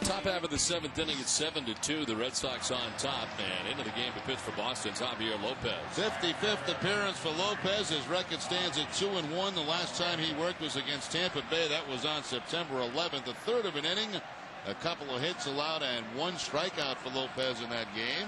Top Top half of the 7th inning, it's 7-2. The Red Sox on top, and into the game to pitch for Boston's Javier Lopez. 55th appearance for Lopez. His record stands at 2-1. The last time he worked was against Tampa Bay. That was on September 11th. A third of an inning, a couple of hits allowed, and 1 strikeout for Lopez in that game.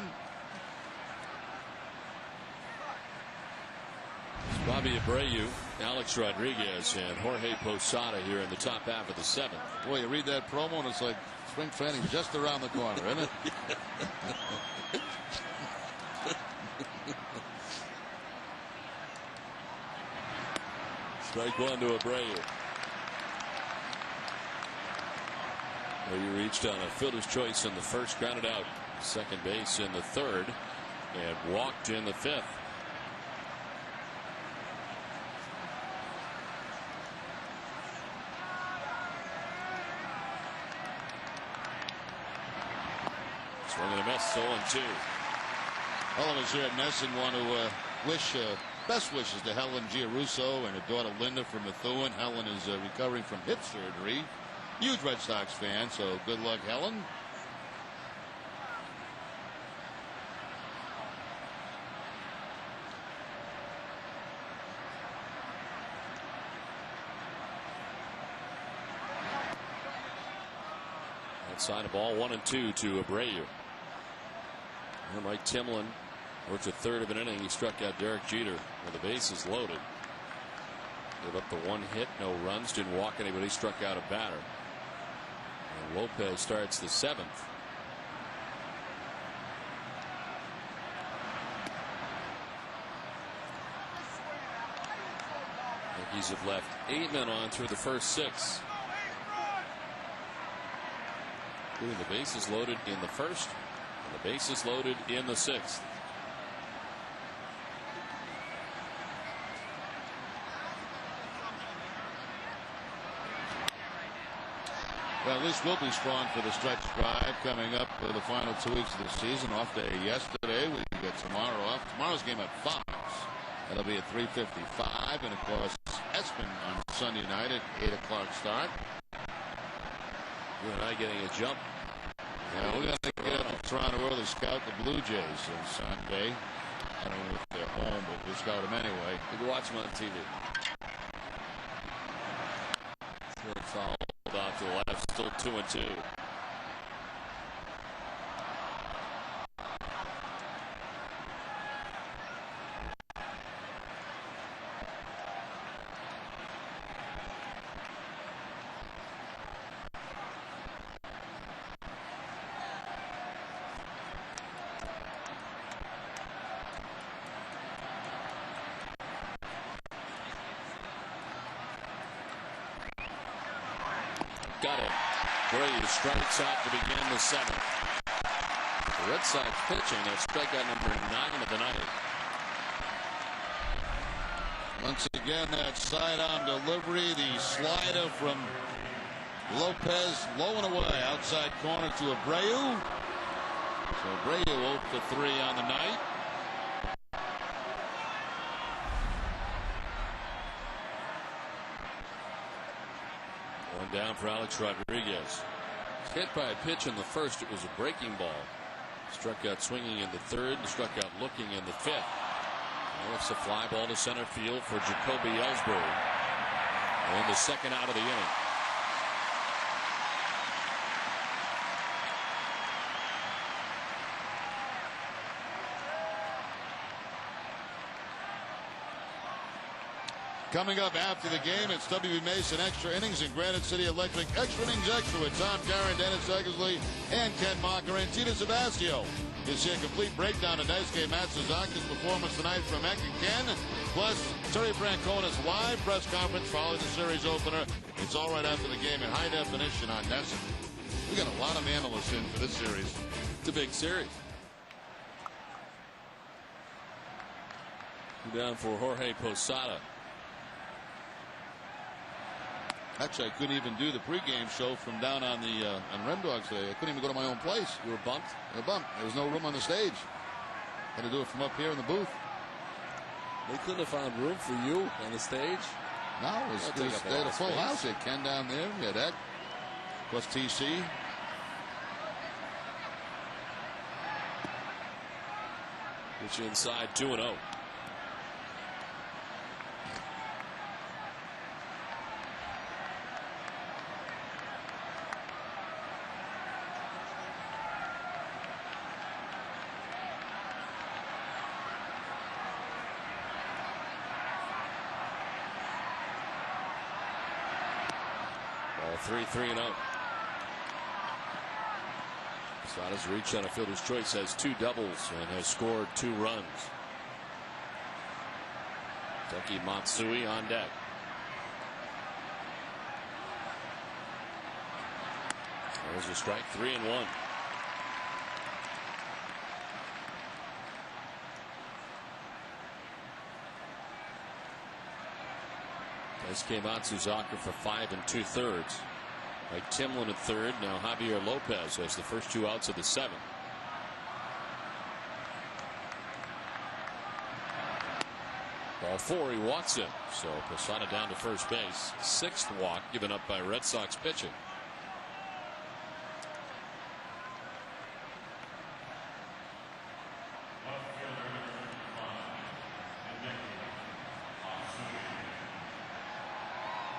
Bobby Abreu, Alex Rodriguez, and Jorge Posada here in the top half of the 7th. Boy, you read that promo and it's like spring training just around the corner, isn't it? Strike 1 to Abreu. Abreu reached on a fielder's choice in the first, grounded out second base in the third, and walked in the 5th. Swing and a miss, 0-2. All of us here at NESN want to wish best wishes to Helen Giarusso and her daughter Linda from Methuen. Helen is recovering from hip surgery. Huge Red Sox fan, so good luck, Helen. Outside of ball, 1-2 to Abreu. And Mike Timlin worked a third of an inning. He struck out Derek Jeter with the bases loaded. Gave up the 1 hit, no runs, didn't walk anybody, struck out a batter. And Lopez starts the 7th. Yankees have left 8 men on through the first 6. Including the bases loaded in the first and the bases loaded in the 6th. Well, this will be strong for the stretch drive coming up for the final 2 weeks of the season. Off day yesterday. We get tomorrow off. Tomorrow's game at Fox. That'll be at 3:55. And of course, Espen on Sunday night at 8 o'clock start. You and I getting a jump. Yeah, we're going to get up to Toronto early, scout the Blue Jays on Sunday. I don't know if they're home, but we'll scout them anyway. You can watch them on TV. Short foul off to the left, still 2-2. Got it. Abreu strikes out to begin the 7th. The Red Sox pitching at strikeout number 9 of the night. Once again, that sidearm delivery, the slider from Lopez, low and away, outside corner to Abreu. So Abreu 0 for 3 on the night. Down for Alex Rodriguez. Hit by a pitch in the first. It was a breaking ball. Struck out swinging in the 3rd. Struck out looking in the 5th. Now it's a fly ball to center field for Jacoby Ellsbury. And the 2nd out of the inning. Coming up after the game, it's W.B. Mason Extra Innings and Granite City Electric Extra Innings Extra with Tom Caron, Dennis Eggersley, and Ken Mocker and Tita Sebastio. You see a complete breakdown of Daisuke Matsuzaka's performance tonight from Eck and Ken. Plus, Terry Francona's live press conference following the series opener. It's all right after the game in high definition on NESN. We got a lot of analysts in for this series. It's a big series. Down for Jorge Posada. Actually, I couldn't even do the pregame show from down on the on Red Dogs today. I couldn't even go to my own place. You were bumped? I was bumped. There was no room on the stage. Had to do it from up here in the booth. They couldn't have found room for you on the stage? No, they had a full house. They had Ken down there. We had Eck. Plus TC. Pitch inside, 2-0. Ball 3-0. Posada's reached on a fielder's choice, has 2 doubles, and has scored 2 runs. Hideki Matsui on deck. There's a strike, 3-1. Daisuke Matsuzaka for 5 2/3. Mike Timlin at third. Now Javier Lopez has the first 2 outs of the 7th. Ball 4, he walks it. So Posada down to first base. 6th walk given up by Red Sox pitching.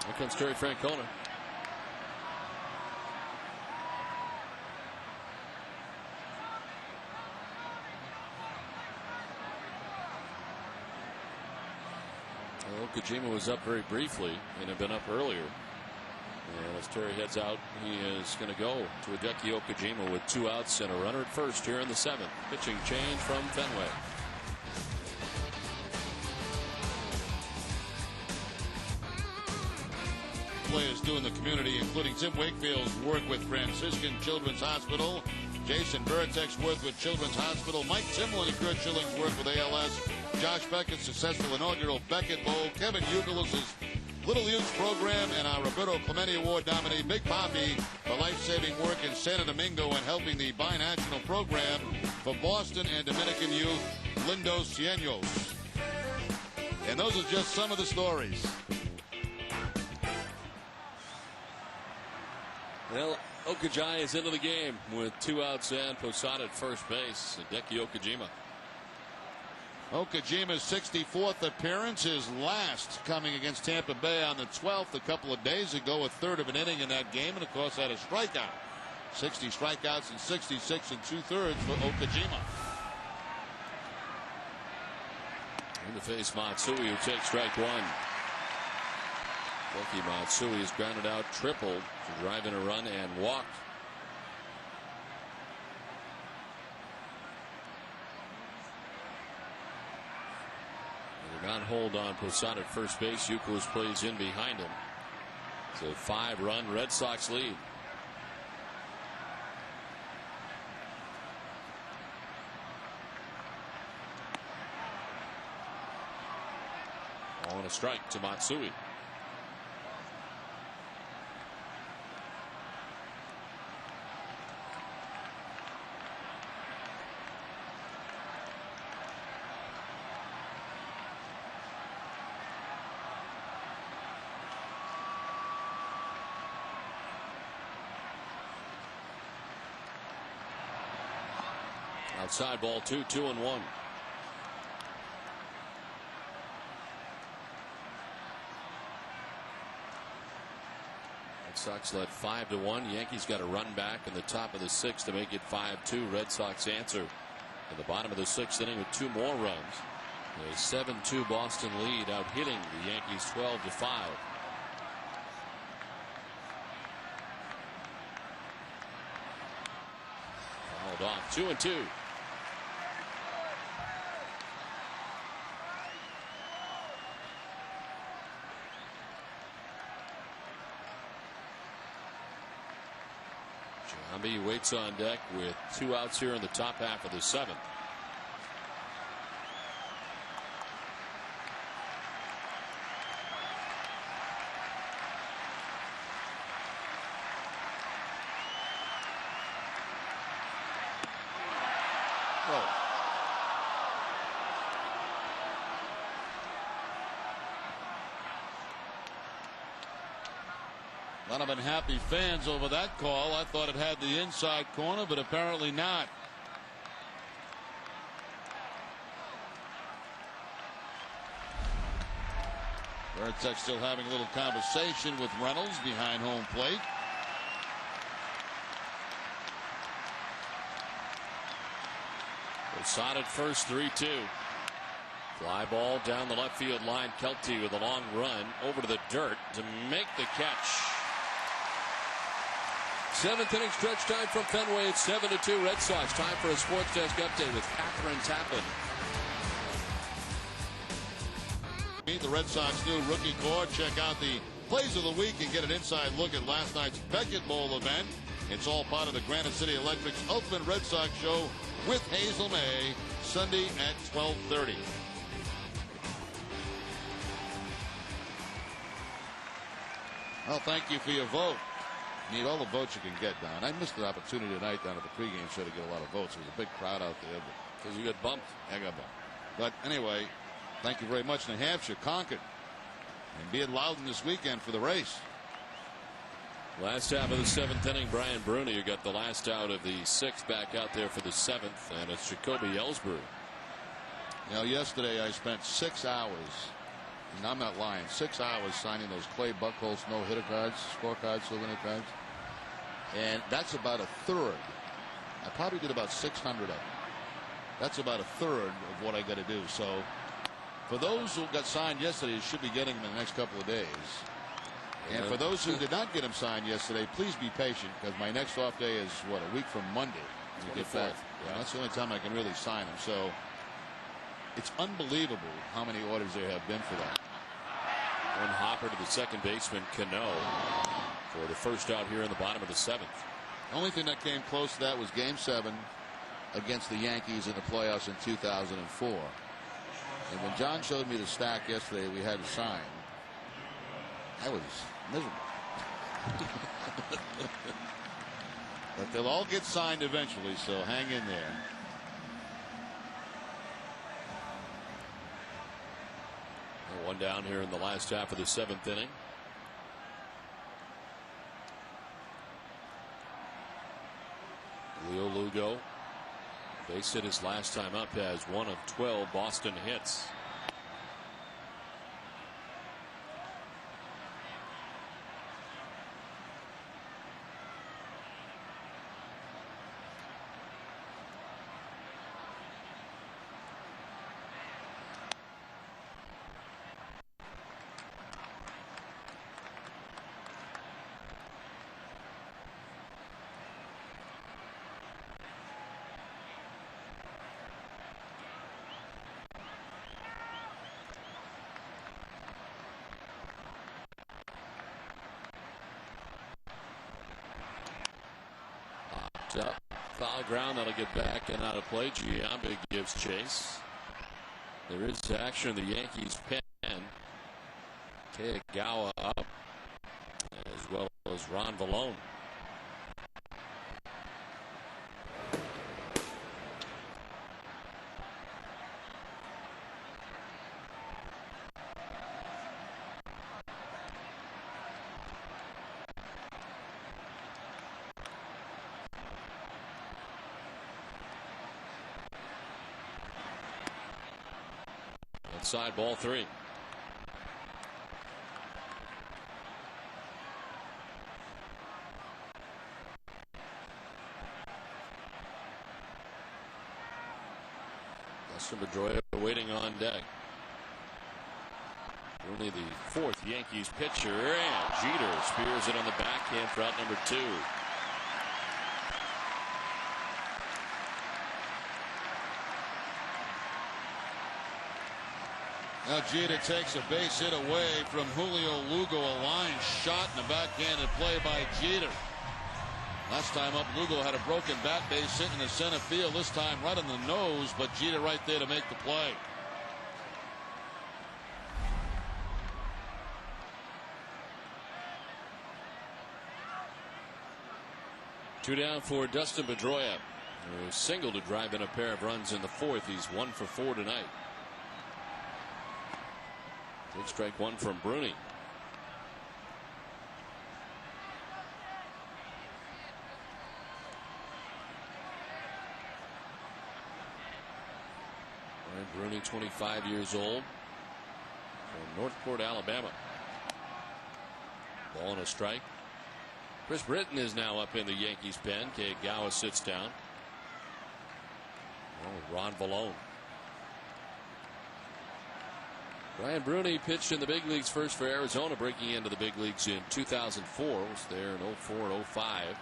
Here comes Terry Francona. Kojima was up very briefly and had been up earlier. And as Terry heads out, he is going to go to Hideki Okajima with 2 outs and a runner at first here in the 7th. Pitching change from Fenway. Players do in the community, including Tim Wakefield's work with Franciscan Children's Hospital, Jason Veritek's work with Children's Hospital, Mike Timlin and Kurt Schilling's work with ALS, Josh Beckett's successful inaugural Beckett Bowl, Kevin Eugelus's Little Youth Program, and our Roberto Clemente Award nominee Big Poppy for life-saving work in Santo Domingo and helping the binational program for Boston and Dominican youth, Lindos Cienos. And those are just some of the stories. Well, Okajai is into the game with 2 outs and Posada at first base. Hideki Okajima. Okajima's 64th appearance, his last coming against Tampa Bay on the 12th a couple of days ago, a third of an inning in that game, and of course had a strikeout. 60 strikeouts and 66 2/3 for Okajima. In the face, Matsui, who takes strike 1. Hideki Matsui is grounded out, tripled to drive in a run and walked. On hold on Posada at first base. Euclid plays in behind him. It's a 5-run Red Sox lead. On a strike to Matsui. Outside ball 2, 2-1. Red Sox led 5-1. Yankees got a run back in the top of the 6th to make it 5-2. Red Sox answer in the bottom of the 6th inning with 2 more runs. A 7-2 Boston lead, out hitting the Yankees 12-5. Fouled off, 2-2. Giambi waits on deck with 2 outs here in the top half of the 7th. A lot of unhappy fans over that call. I thought it had the inside corner, but apparently not. Veritek still having a little conversation with Reynolds behind home plate. Osada at first, 3-2. Fly ball down the left field line. Kelty with a long run over to the dirt to make the catch. Seventh inning stretch time from Fenway. It's 7-2 Red Sox. Time for a Sports Desk update with Catherine Tappan. Meet the Red Sox new rookie core. Check out the plays of the week and get an inside look at last night's Beckett Bowl event. It's all part of the Granite City Electric's Ultimate Red Sox Show with Hazel May, Sunday at 12:30. Well, thank you for your vote. Need all the votes you can get, Don. I missed the opportunity tonight down at the pregame show to get a lot of votes. There was a big crowd out there. Because you got bumped. I got bumped. But anyway, thank you very much. New Hampshire conquered. And be at Loudon this weekend for the race. Last half of the seventh inning, Brian Bruni, who got the last out of the sixth, back out there for the seventh, and it's Jacoby Ellsbury. You know, yesterday I spent 6 hours, and I'm not lying, 6 hours signing those Clay Buchholz no-hitter cards, scorecards, souvenir cards, and that's about a third. I probably did about 600 of them. That's about a third of what I got to do. So for those who got signed yesterday, you should be getting them in the next couple of days. And for those who did not get them signed yesterday, please be patient, because my next off day is, what, a week from Monday. We get back. Yeah, that's the only time I can really sign them. So it's unbelievable how many orders there have been for that. One hopper to the second baseman, Cano, for the first out here in the bottom of the seventh. The only thing that came close to that was Game 7 against the Yankees in the playoffs in 2004. And when John showed me the stack yesterday we had to sign, I was miserable. But they'll all get signed eventually, so hang in there. One down here in the last half of the seventh inning. Leo Lugo, base hit his last time up, has one of 12 Boston hits. Up, foul ground, that'll get back and out of play. Giambi gives chase. There is action in the Yankees pen. Kagawa up, as well as Ron Vallone. Inside, ball 3. Dustin Pedroia waiting on deck. Only the fourth Yankees pitcher, and Jeter spears it on the backhand for out number 2. Now Jeter takes a base hit away from Julio Lugo. A line shot in the backhanded play by Jeter. Last time up, Lugo had a broken bat base hit in the center field. This time right on the nose, but Jeter right there to make the play. Two down for Dustin Pedroia, who singled to drive in a pair of runs in the fourth. He's 1 for 4 tonight. Take strike 1 from Bruni. Bruni, 25 years old. from Northport, Alabama. Ball and a strike. Chris Britton is now up in the Yankees pen. Kagawa sits down. Oh, Ron Vallone. Brian Bruni pitched in the big leagues first for Arizona, breaking into the big leagues in 2004. Was there in 04 and 05.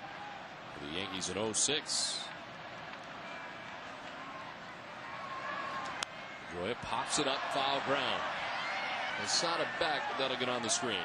For the Yankees in 06. Pedroia pops it up, foul ground. Asada back, but that'll get on the screen.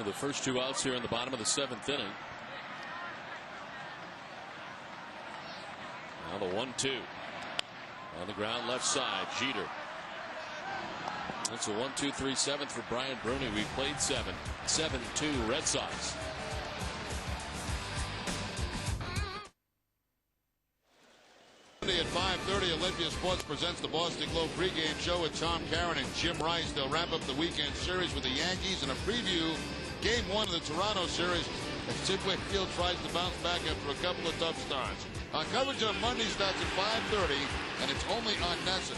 The first two outs here in the bottom of the seventh inning. Now the 1-2 on the ground left side. Jeter. It's a 1-2-3 seventh for Brian Bruni. We played 7-2 Red Sox. At 5:30, Olympia Sports presents the Boston Globe pregame show with Tom Caron and Jim Rice. They'll wrap up the weekend series with the Yankees and a preview Game 1 of the Toronto series as Tidway Field tries to bounce back after a couple of tough starts. Our coverage on Monday starts at 5:30, and it's only on NESN.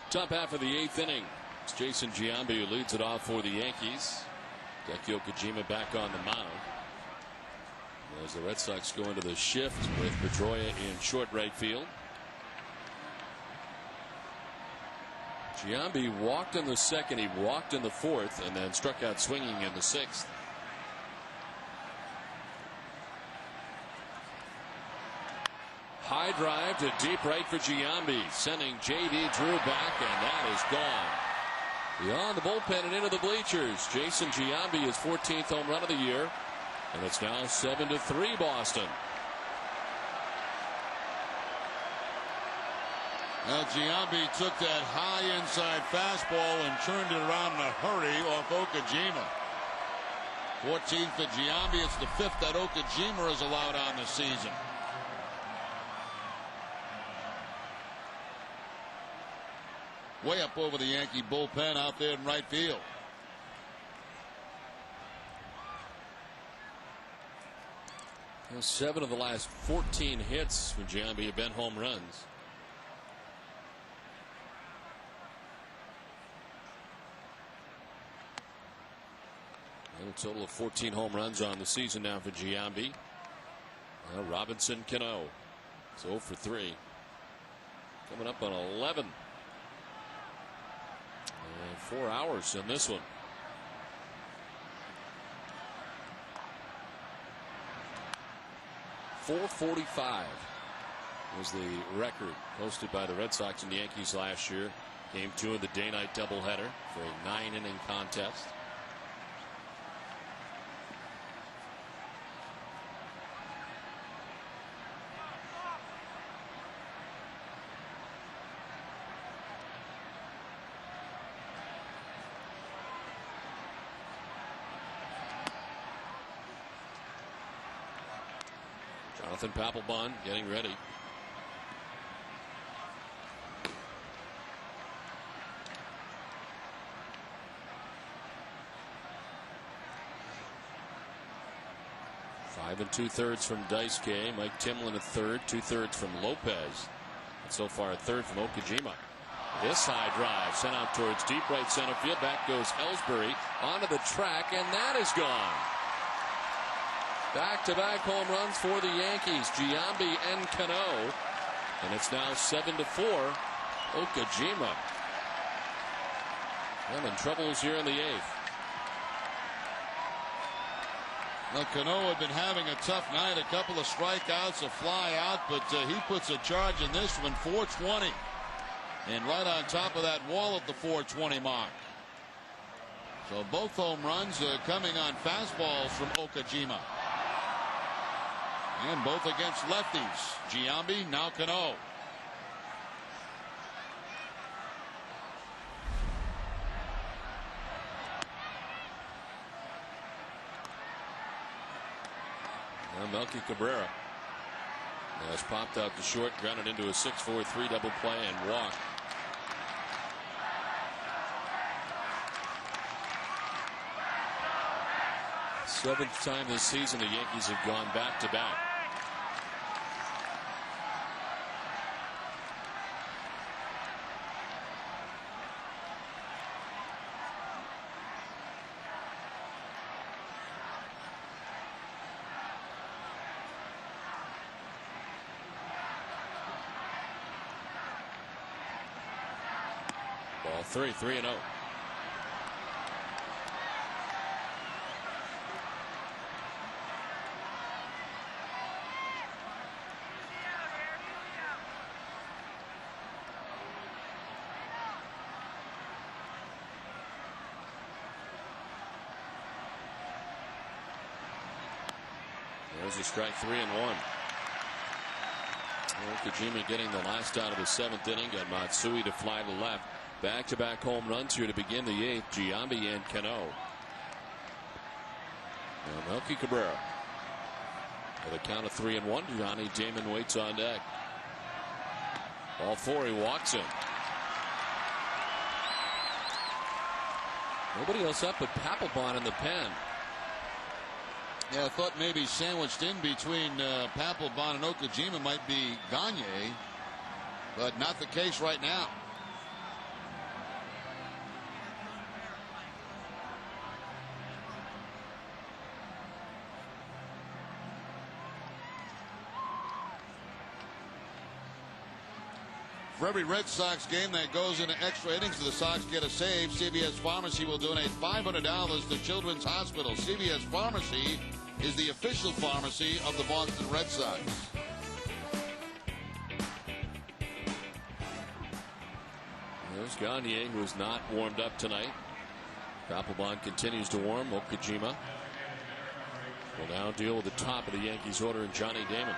Top half of the eighth inning. It's Jason Giambi who leads it off for the Yankees. Hideki Okajima back on the mound. As the Red Sox go into the shift with Pedroia in short right field. Giambi walked in the second, he walked in the fourth, and then struck out swinging in the sixth. High drive to deep right for Giambi, sending J.D. Drew back, and that is gone. Beyond the bullpen and into the bleachers. Jason Giambi, his 14th home run of the year, and it's now 7-3 Boston. Now Giambi took that high inside fastball and turned it around in a hurry off Okajima. 14th for Giambi. It's the 5th that Okajima has allowed on the season. Way up over the Yankee bullpen out there in right field. Well, 7 of the last 14 hits for Giambi have been home runs. A total of 14 home runs on the season now for Giambi. Robinson Cano. It's 0 for 3. Coming up on 11. 4 hours in this one. .445 was the record posted by the Red Sox and the Yankees last year. Game 2 of the day-night doubleheader for a 9-inning contest. Jonathan Papelbon getting ready. Five and 2/3 from Daisuke. Mike Timlin a third. 2/3 from Lopez. And so far a third from Okajima. This high drive sent out towards deep right center field. Back goes Ellsbury onto the track, and that is gone. Back-to-back home runs for the Yankees, Giambi and Cano, and it's now 7-4. Okajima having troubles here in the eighth. Now Cano had been having a tough night, a couple of strikeouts, a fly out, but he puts a charge in this one, 420, and right on top of that wall at the 420 mark. So both home runs coming on fastballs from Okajima. And both against lefties. Giambi, now Cano. Melky Cabrera has popped out to short, grounded into a 6-4-3 double play and walked. Seventh time this season the Yankees have gone back-to-back. Ball 3-0. There's a strike, 3-1. Kojima getting the last out of the seventh inning. Got Matsui to fly to left. Back-to-back home runs here to begin the eighth. Giambi and Cano. Now Melky Cabrera. With a count of 3-1. Johnny Damon waits on deck. Ball four. He walks him. Nobody else up but Papelbon in the pen. Yeah, I thought maybe sandwiched in between Papelbon and Okajima might be Gagne, but not the case right now. For every Red Sox game that goes into extra innings, the Sox get a save. CVS Pharmacy will donate $500 to Children's Hospital. CVS Pharmacy is the official pharmacy of the Boston Red Sox. There's Gagne, who is not warmed up tonight. Papelbon continues to warm. Okajima will now deal with the top of the Yankees order and Johnny Damon.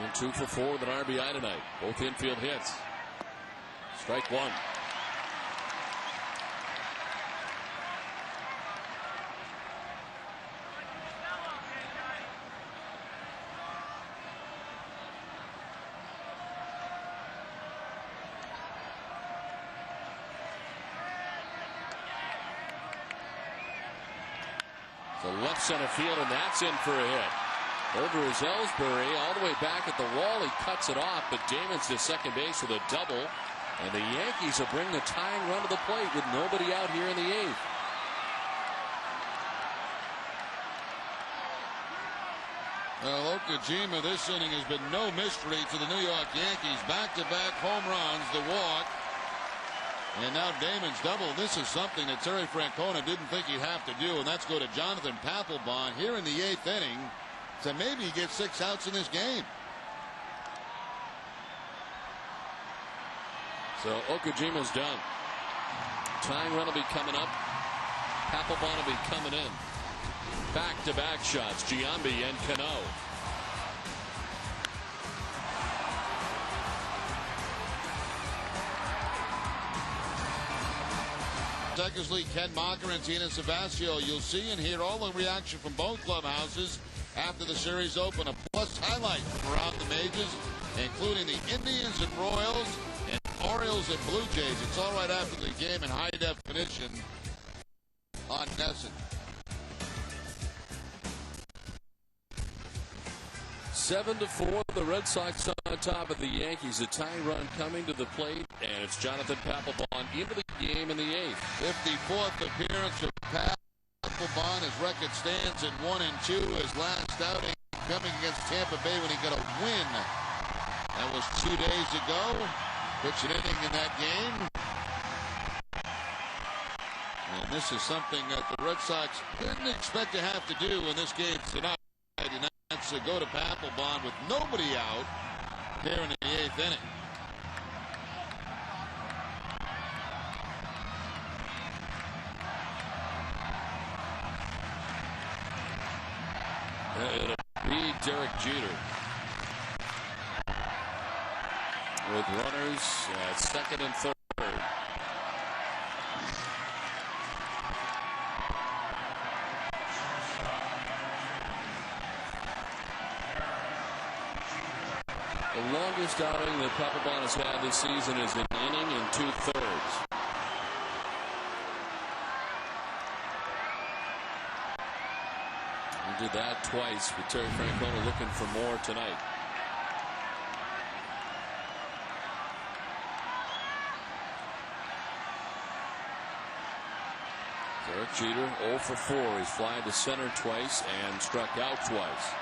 And 2 for 4 with an RBI tonight. Both infield hits. Strike one. The left center field, and that's in for a hit. Over is Ellsbury, all the way back at the wall. He cuts it off, but Damon's to second base with a double. And the Yankees will bring the tying run to the plate with nobody out here in the eighth. Well, Okajima this inning has been no mystery to the New York Yankees. Back-to-back home runs, the walk. And now Damon's double. This is something that Terry Francona didn't think he'd have to do, and that's go to Jonathan Papelbon here in the eighth inning. So maybe he gets 6 outs in this game. So Okajima's done. Tying run will be coming up. Papelbon will be coming in. Back-to-back shots, Giambi and Cano. Eckersley, Ken Mocker, and Tina Savasio. You'll see and hear all the reaction from both clubhouses after the series open. A plus highlight throughout the majors, including the Indians and Royals and Orioles and Blue Jays. It's all right after the game in high definition on NESN. 7-4, the Red Sox on top of the Yankees. A tying run coming to the plate, and it's Jonathan Papelbon into the game in the eighth. 54th appearance of Papelbon. His record stands at 1-2. His last outing coming against Tampa Bay when he got a win. That was 2 days ago. Pitched an inning in that game. And this is something that the Red Sox didn't expect to have to do in this game tonight. And that's to go to Papelbon with nobody out here in the eighth inning. It'll be Derek Jeter. with runners at second and third. The longest outing that Papelbon has had this season is an inning and 2/3. He did that twice, with Terry Francona looking for more tonight. Derek Jeter 0 for 4. He's flied to center twice and struck out twice.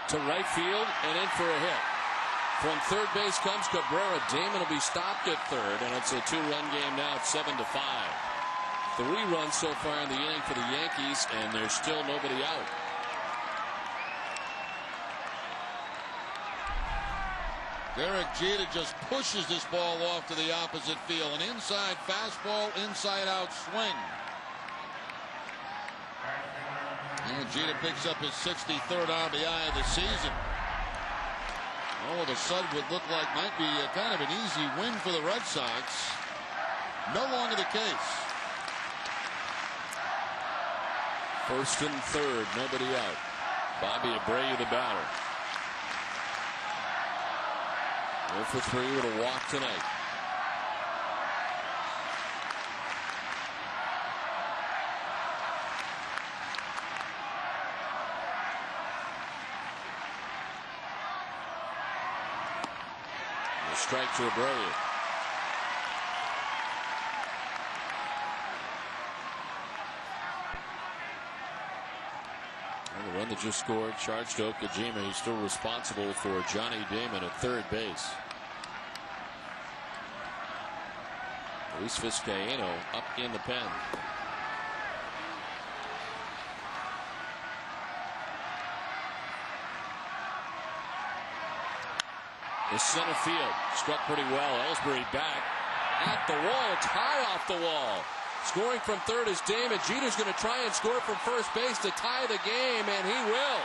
To right field and in for a hit. From third base comes Cabrera. Damon will be stopped at third, and it's a 2-run game now. It's 7-5. 3 runs so far in the inning for the Yankees, and there's still nobody out. Derek Jeter just pushes this ball off to the opposite field. An inside fastball, inside out swing. And Jeter picks up his 63rd RBI of the season. All of a sudden would look like might be a kind of an easy win for the Red Sox. No longer the case. First and third, nobody out. Bobby Abreu, the batter. 0 for 3 with a walk tonight. A strike to Abreu. And the run that just scored charged to Okajima. He's still responsible for Johnny Damon at third base. Luis Vizcaíno up in the pen. The center field struck pretty well. Ellsbury back at the wall. It's high off the wall. Scoring from third is Damon. Jeter's going to try and score from first base to tie the game, and he will.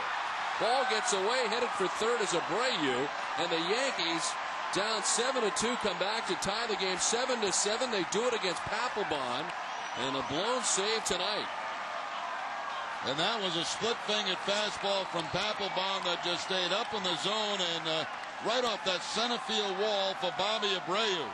Ball gets away, headed for third is Abreu, and the Yankees down 7-2 come back to tie the game 7-7. They do it against Papelbon, and a blown save tonight. And that was a split-fingered fastball from Papelbon that just stayed up in the zone and right off that center field wall for Bobby Abreu.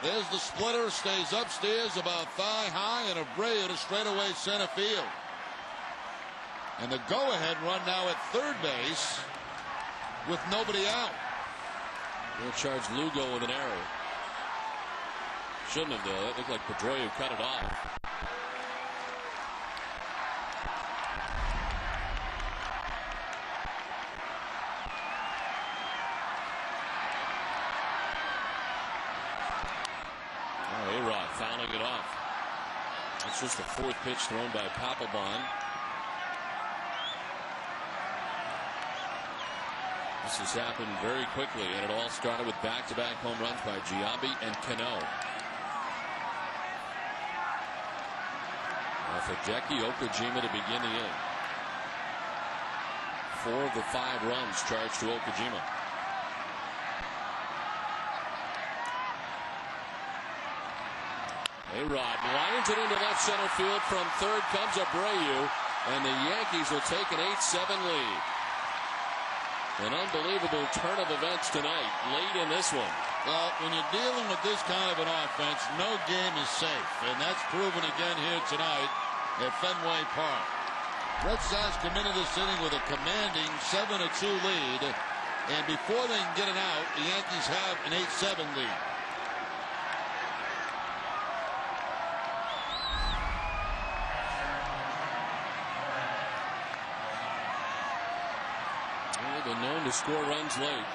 There's the splitter, stays upstairs about thigh high, and Abreu to straightaway center field. And the go-ahead run now at third base with nobody out. They'll charge Lugo with an error. Shouldn't have, though. It looked like Pedroia cut it off. A-Rod fouling it off. That's just the fourth pitch thrown by Papelbon. This has happened very quickly, and it all started with back-to-back home runs by Giambi and Cano. Now for Hideki Okajima to begin the inning. 4 of the 5 runs charged to Okajima. A-Rod lines it into left center field. From third comes Abreu, and the Yankees will take an 8-7 lead. An unbelievable turn of events tonight, late in this one. Well, when you're dealing with this kind of an offense, no game is safe, and that's proven again here tonight at Fenway Park. Red Sox come into this inning with a commanding 7-2 lead, and before they can get it out, the Yankees have an 8-7 lead. Been known to score runs late.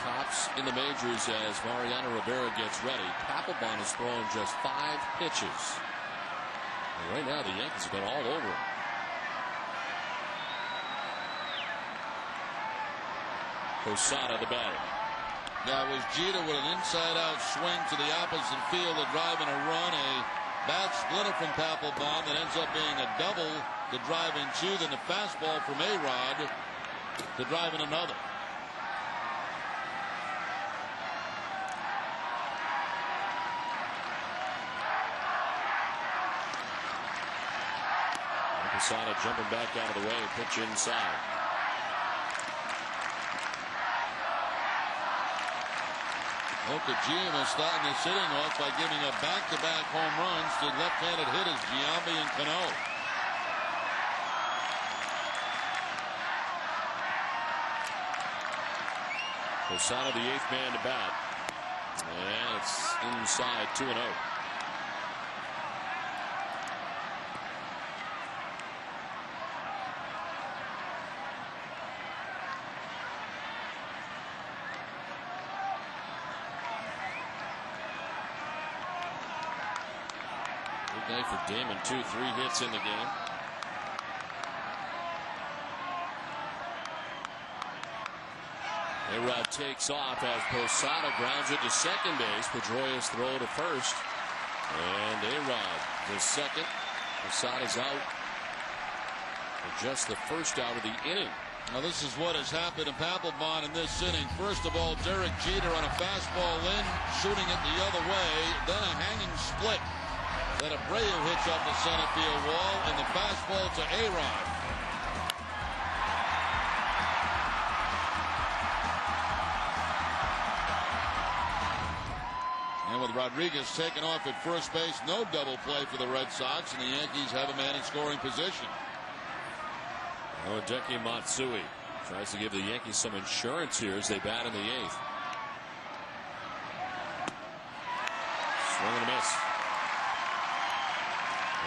Tops in the majors as Mariano Rivera gets ready. Papelbon has thrown just 5 pitches. And right now the Yankees have been all over him. Posada the batter. Yeah, it was Jeter with an inside-out swing to the opposite field to drive in a run. A bad splitter from Papelbon that ends up being a double to drive in two. Then the fastball from A-Rod to drive in another. Posada jumping back out of the way, pitch inside. Okajima starting the sitting off by giving up back-to-back home runs to left-handed hitters Giambi and Cano. Posada, the 8th man to bat, and it's inside 2-0. Good night for Damon, 2-3 hits in the game. A-Rod takes off as Posada grounds it to second base. Pedroia's throw to first. And A-Rod to second. Posada's out. And just the first out of the inning. Now this is what has happened to Papelbon in this inning. First of all, Derek Jeter on a fastball in, shooting it the other way. Then a hanging split that Abreu hits up the center field wall, and the fastball to A-Rod. And with Rodriguez taken off at first base, no double play for the Red Sox, and the Yankees have a man in scoring position. Hideki Matsui tries to give the Yankees some insurance here as they bat in the 8th. Swing and a miss.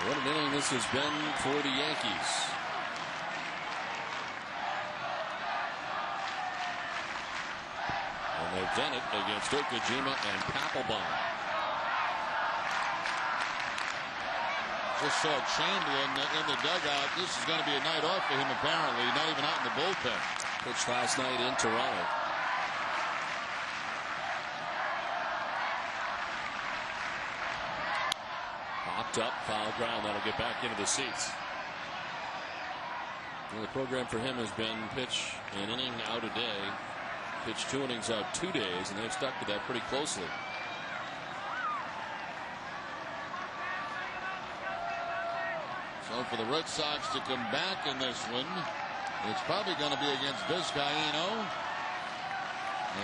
What an inning this has been for the Yankees. And they've done it against Okajima and Papelbon. Just saw Chamberlain in the dugout. This is going to be a night off for him, apparently. Not even out in the bullpen. Pitched last night in Toronto. Popped up, foul ground. That'll get back into the seats. Well, the program for him has been pitch an inning out a day, pitch 2 innings out 2 days, and they've stuck to that pretty closely. So for the Red Sox to come back in this one, it's probably going to be against Vizcaíno.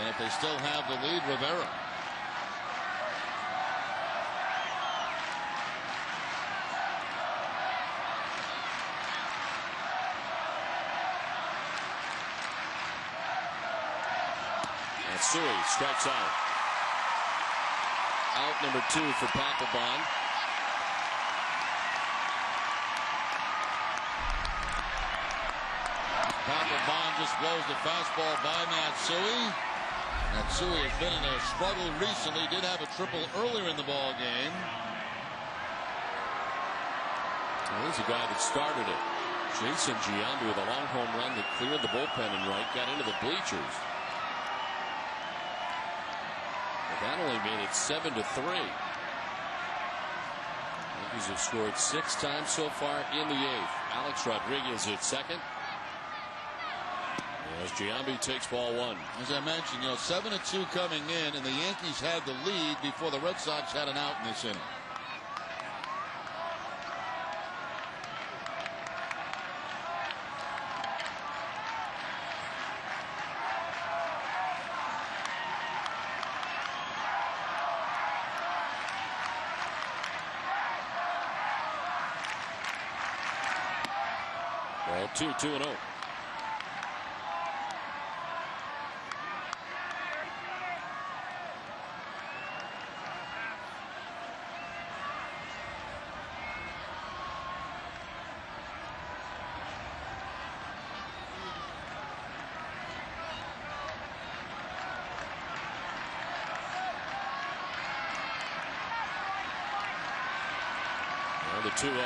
And if they still have the lead, Rivera. Matsui strikes out. Out number 2 for Papelbon. Papelbon just blows the fastball by Matsui. Matsui has been in a struggle recently. Did have a triple earlier in the ball game. Well, here's a guy that started it. Jason Giambi with a long home run that cleared the bullpen and right, got into the bleachers. But that only made it 7-3. Yankees have scored 6 times so far in the 8th. Alex Rodriguez at second. As Giambi takes ball 1. As I mentioned, 7-2 coming in, and the Yankees had the lead before the Red Sox had an out in this inning. Ball 2, 2-0. The 2-0.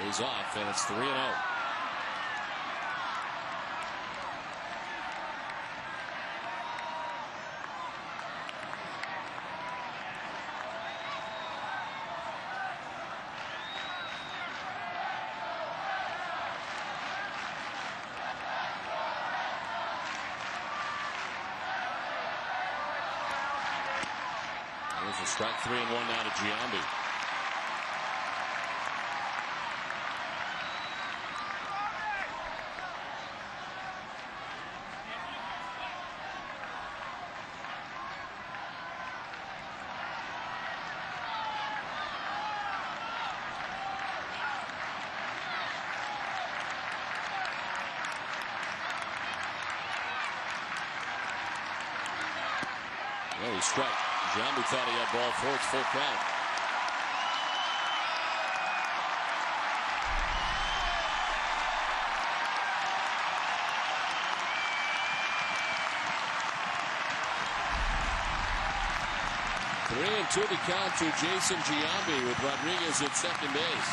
He's off, and it's 3-0. A strike 3 and 1 now to Giambi. Well, he struck. Giambi thought he had ball 4. It's full count. Three and 2 to count to Jason Giambi with Rodriguez at second base.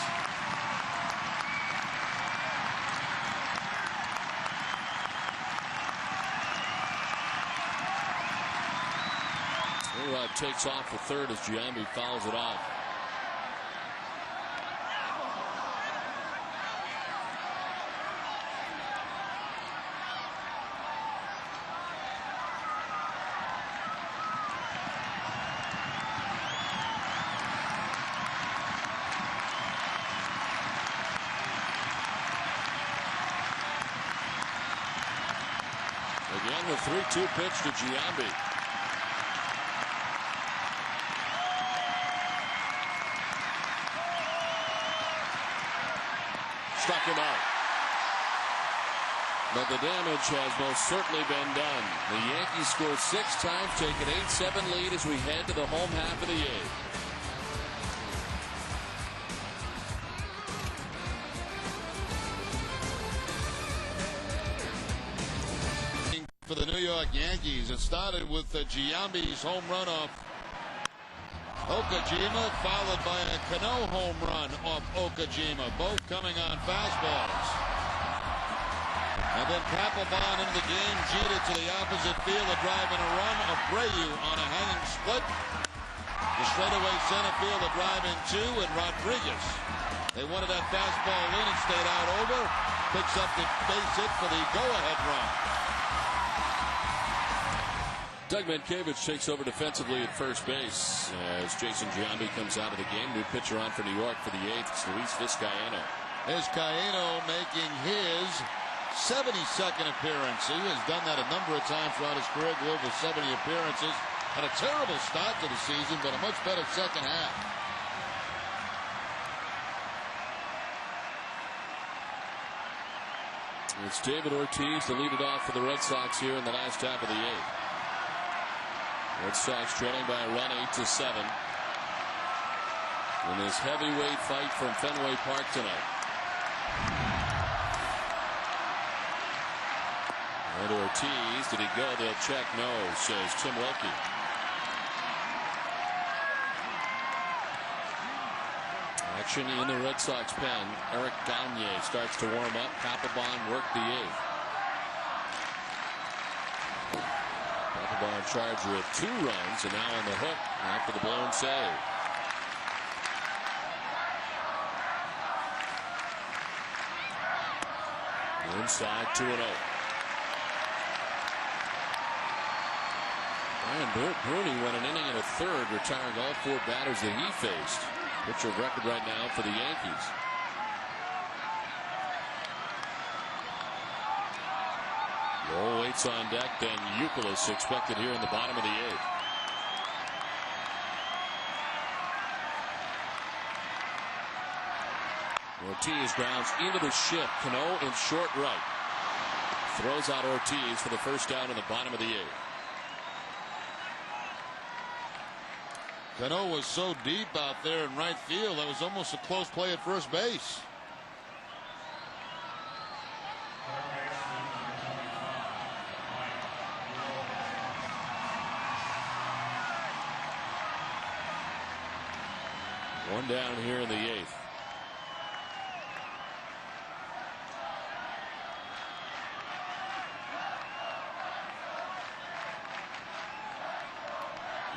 Takes off for third as Giambi fouls it off. Again, the 3-2 pitch to Giambi. Struck him out. But the damage has most certainly been done. The Yankees score 6 times, take an 8-7 lead as we head to the home half of the 8th. For the New York Yankees, it started with Giambi's home run off Okajima, followed by a Cano home run off Okajima, both coming on fastballs. And then Papelbon into the game, Jeter to the opposite field, a drive and a run. Abreu on a hanging split. The straightaway center field, a drive in 2, and Rodriguez. They wanted that fastball in and stayed out over. Picks up the base hit for the go-ahead run. Doug Mankiewicz takes over defensively at first base as Jason Giambi comes out of the game. New pitcher on for New York for the 8th. It's Luis Vizcaino. Vizcaino making his 72nd appearance. He has done that a number of times throughout his career, go over 70 appearances. Had a terrible start to the season, but a much better second half. It's David Ortiz to lead it off for the Red Sox here in the last half of the 8th. Red Sox trailing by a run 8-7 in this heavyweight fight from Fenway Park tonight. And Ortiz, did he go? They'll check. No, says Tim Wilkie. Action in the Red Sox pen. Eric Gagne starts to warm up. Papelbon worked the 8th. Papelbon charged with 2 runs and now on the hook after the blown save. Inside 2-0. Brian Bruni went an inning and a third, retiring all 4 batters that he faced. Pitcher of record right now for the Yankees. Lowell waits on deck, then Youkilis expected here in the bottom of the 8th. Ortiz grounds into the shift. Cano in short right. Throws out Ortiz for the first down in the bottom of the 8th. Cano was so deep out there in right field, that was almost a close play at first base. One down here in the 8th.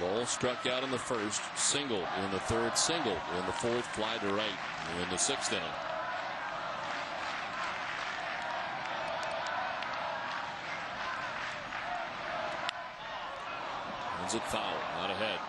Lowell struck out in the first, single in the third, single in the fourth, fly to right in the 6th inning. Ends it foul, not ahead.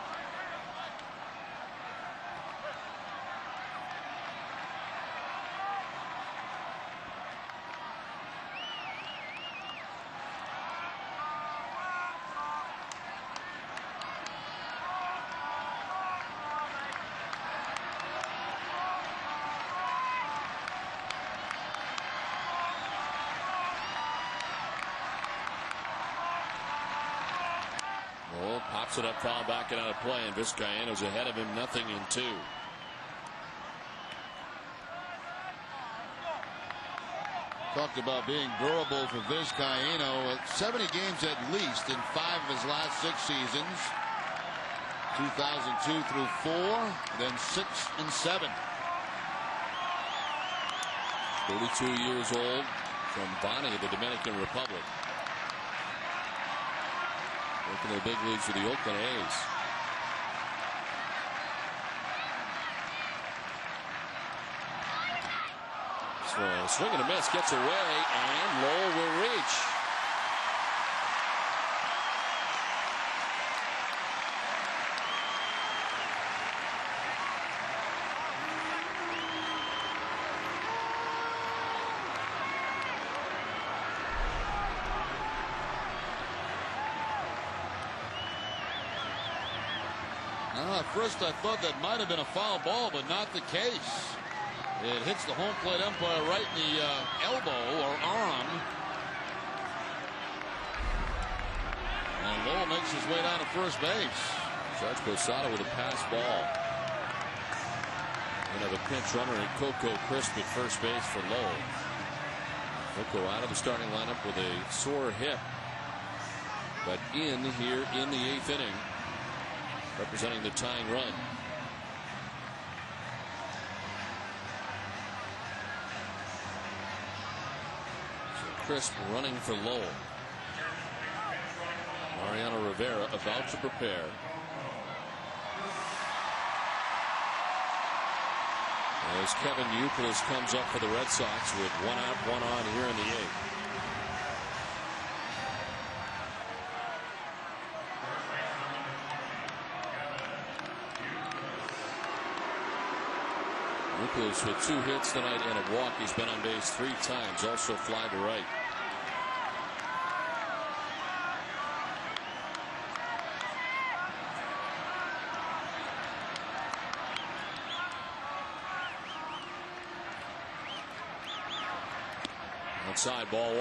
Pops it up, foul back and out of play, and Vizcaino's ahead of him, 0-2. Talked about being durable for Vizcaino. 70 games at least in 5 of his last 6 seasons. 2002 through 4, then 6 and 7. 32 years old, from Bani, the Dominican Republic. Working in the big leagues with the Oakland A's. So a swing and a miss, gets away, and Lowell will reach. At first I thought that might have been a foul ball, but not the case. It hits the home plate umpire right in the elbow or arm. And Lowell makes his way down to first base. Judge Posada with a pass ball. Another pinch runner and Coco Crisp at first base for Lowell. Coco out of the starting lineup with a sore hip, but in here in the 8th inning, representing the tying run. So Crisp running for Lowell. Mariano Rivera about to prepare. As Kevin Youkilis comes up for the Red Sox with 1 out, 1 on here in the 8th. Youkilis with 2 hits tonight and a walk. He's been on base 3 times, also fly to right. Outside, ball 1.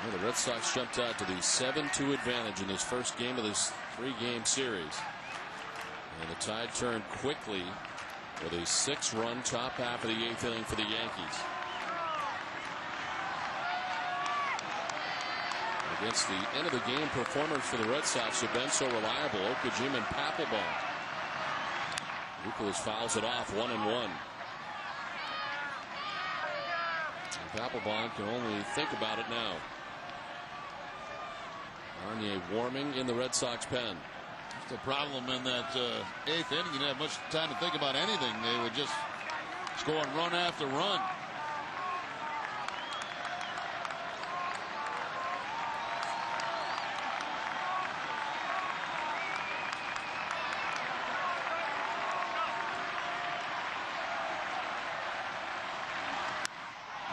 Well, the Red Sox jumped out to the 7-2 advantage in this first game of this 3-game series. And the tide turned quickly with a 6-run top half of the 8th inning for the Yankees. Against the end of the game performers for the Red Sox have been so reliable. Okajima and Papelbon. Youkilis fouls it off, 1-1. Papelbon can only think about it now. Arnier warming in the Red Sox pen. The problem in that 8th inning, you didn't have much time to think about anything. They were just scoring run after run.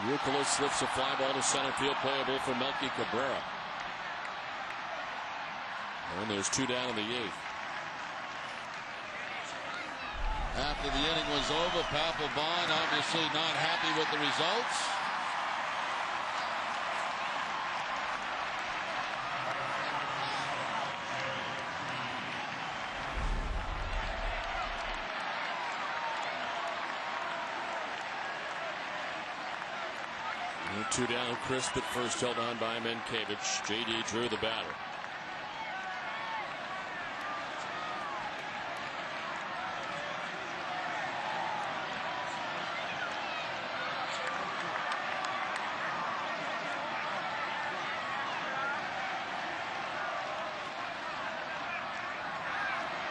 Youkilis slips a fly ball to center field, playable for Melky Cabrera. And there's 2 down in the 8th. After the inning was over, Papelbon obviously not happy with the results. And 2 down, Crisp at first, held on by Menkiewicz. J.D. Drew, the batter.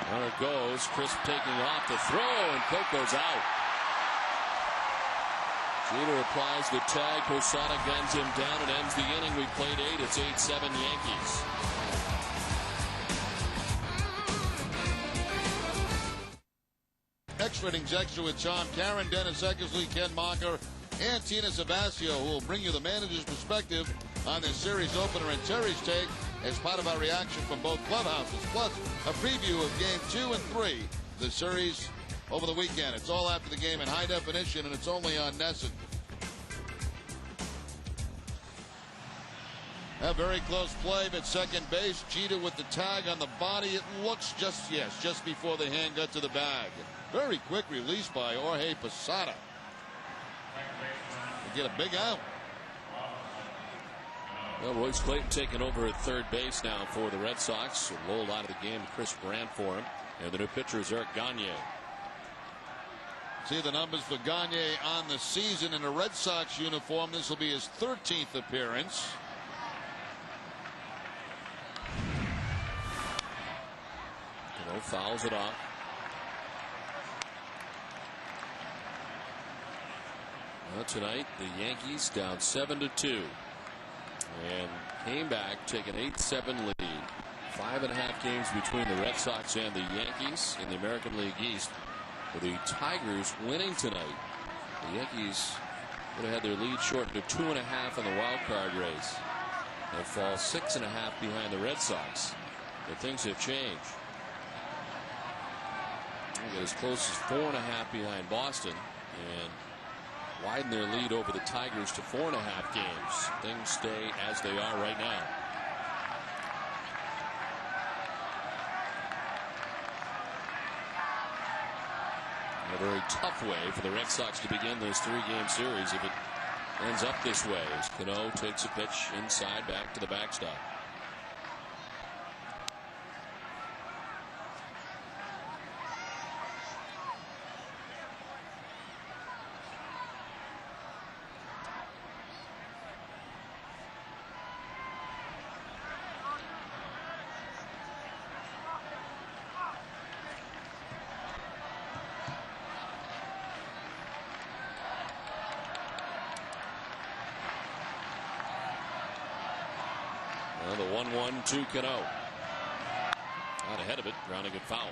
There it goes. Crisp taking off the throw, and Coco's out. Jeter applies the tag. Posada guns him down. It ends the inning. We played 8. It's 8-7 Yankees. Extra innings extra with Tom Caron, Dennis Eckersley, Ken Mocker, and Tina Sabasio, who will bring you the manager's perspective on this series opener and Terry's take as part of our reaction from both clubhouses, plus a preview of game 2 and 3, the series over the weekend. It's all after the game in high definition, and it's only on NESN. A very close play, but second base, Jeter with the tag on the body. It looks just before the hand got to the bag. Very quick release by Jorge Posada. They get a big out. Well, Royce Clayton taking over at third base now for the Red Sox. Rolled out of the game, Chris Brandt for him. And the new pitcher is Eric Gagne. See the numbers for Gagne on the season in a Red Sox uniform. This will be his 13th appearance. Fouls it off. Well, tonight the Yankees down 7-2 and came back, taking 8-7 lead. 5.5 games between the Red Sox and the Yankees in the American League East. With the Tigers winning tonight, the Yankees would have had their lead shortened to 2.5 in the wild card race. They fall 6.5 behind the Red Sox. But things have changed. They get as close as 4.5 behind Boston and widen their lead over the Tigers to 4.5 games. Things stay as they are right now. A very tough way for the Red Sox to begin this 3-game series if it ends up this way, as Cano takes a pitch inside back to the backstop. Well, the 1-1 to Cano. Out ahead of it, grounding it foul.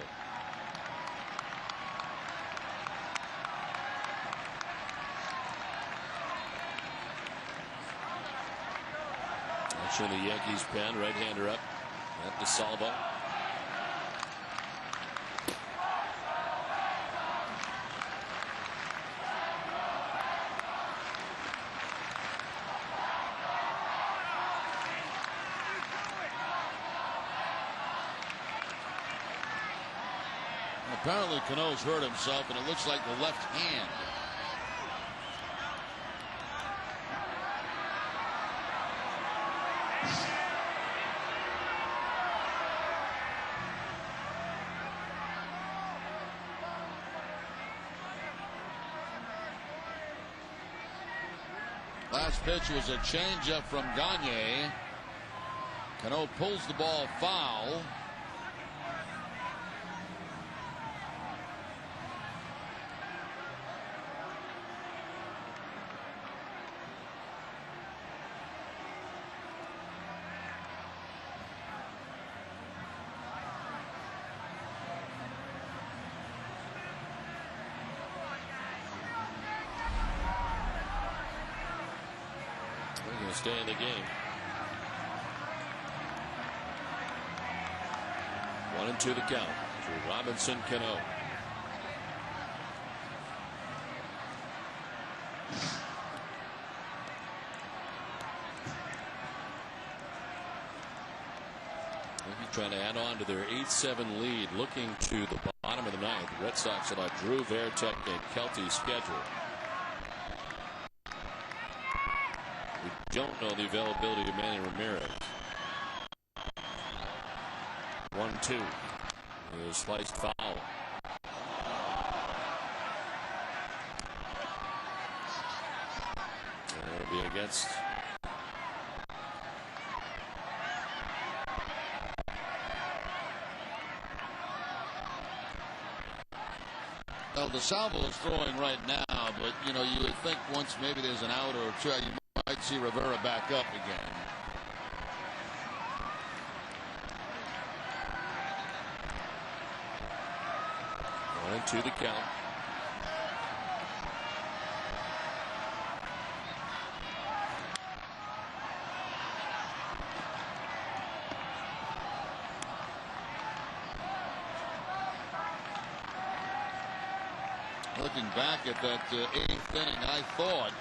Action the Yankees pen, right-hander up at DeSalvo. Apparently Cano's hurt himself, and it looks like the left hand. Last pitch was a changeup from Gagne. Cano pulls the ball foul. Stay in the game. 1-2 the count to Robinson Cano. Trying to add on to their 8-7 lead, looking to the bottom of the ninth. The Red Sox allow Drew Varitek and Kelty's schedule. We don't know the availability of Manny Ramirez. 1-2. A sliced foul. And it'll be against. Well, DeSalvo is throwing right now, but you know, you would think once maybe there's an out or two, you might see Rivera back up again. One to the count. Looking back at that eighth inning, I thought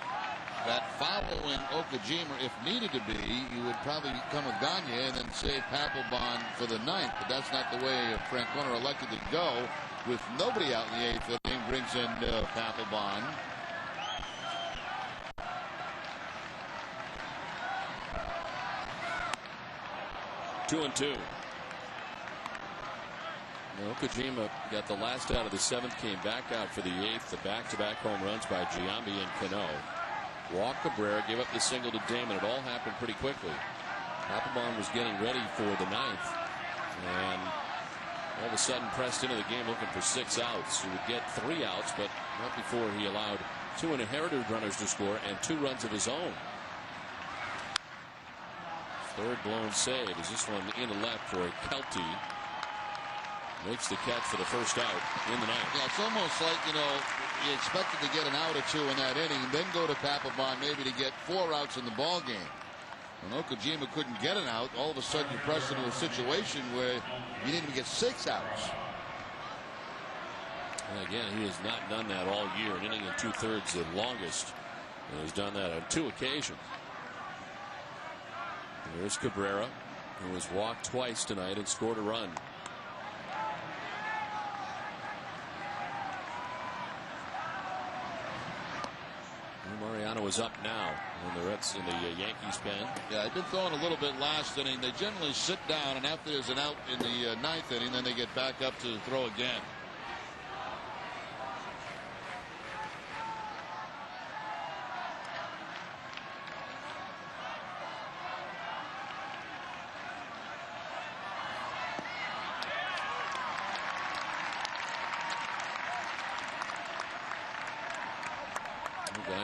that following Okajima, if needed to be, you would probably come with Gagne and then save Papelbon for the ninth. But that's not the way Francona elected to go. With nobody out in the eighth inning, brings in Papelbon. Two and two. Okajima got the last out of the seventh, came back out for the eighth. The back-to-back home runs by Giambi and Cano. Walked Cabrera, gave up the single to Damon. It all happened pretty quickly. Papelbon was getting ready for the ninth, and all of a sudden pressed into the game looking for 6 outs. He would get 3 outs, but not before he allowed 2 inherited runners to score and 2 runs of his own. Third blown save is this one in the left for Kelty. Makes the catch for the first out in the ninth. Yeah, it's almost like, you expected to get an out or 2 in that inning, then go to Papelbon maybe to get 4 outs in the ball game. When Okajima couldn't get an out, all of a sudden you pressed into a situation where you didn't even get 6 outs. And again, he has not done that all year. An inning and 2/3 the longest. And he's done that on 2 occasions. And there's Cabrera, who was walked twice tonight and scored a run. Mariano is up now in the Yankees pen. Yeah, they've been throwing a little bit last inning. They generally sit down, and after there's an out in the ninth inning, then they get back up to throw again.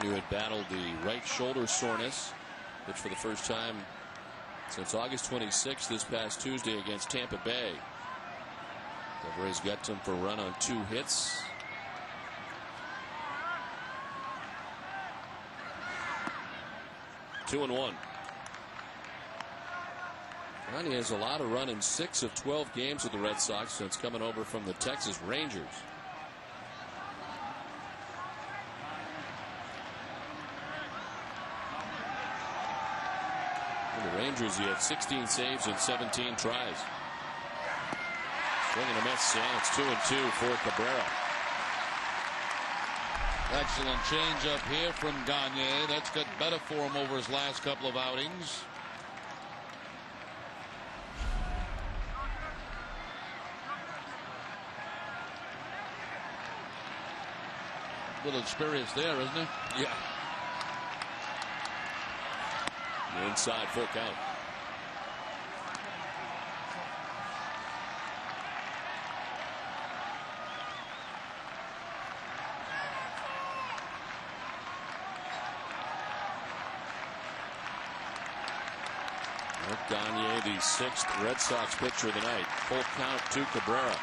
Who had battled the right shoulder soreness, which for the first time since August 26th this past Tuesday against Tampa Bay. Alvarez got him for a run on 2 hits. Two and one. Gagne has allowed a run in 6 of 12 games with the Red Sox since coming over from the Texas Rangers. The Rangers, he had 16 saves and 17 tries. Swing and a miss, and it's 2 and 2 for Cabrera. Excellent changeup here from Gagne. That's got better for him over his last couple of outings. A little experience there, isn't it? Yeah. Inside, full count. Gagne, the 6th Red Sox pitcher of the night. Full count to Cabrera.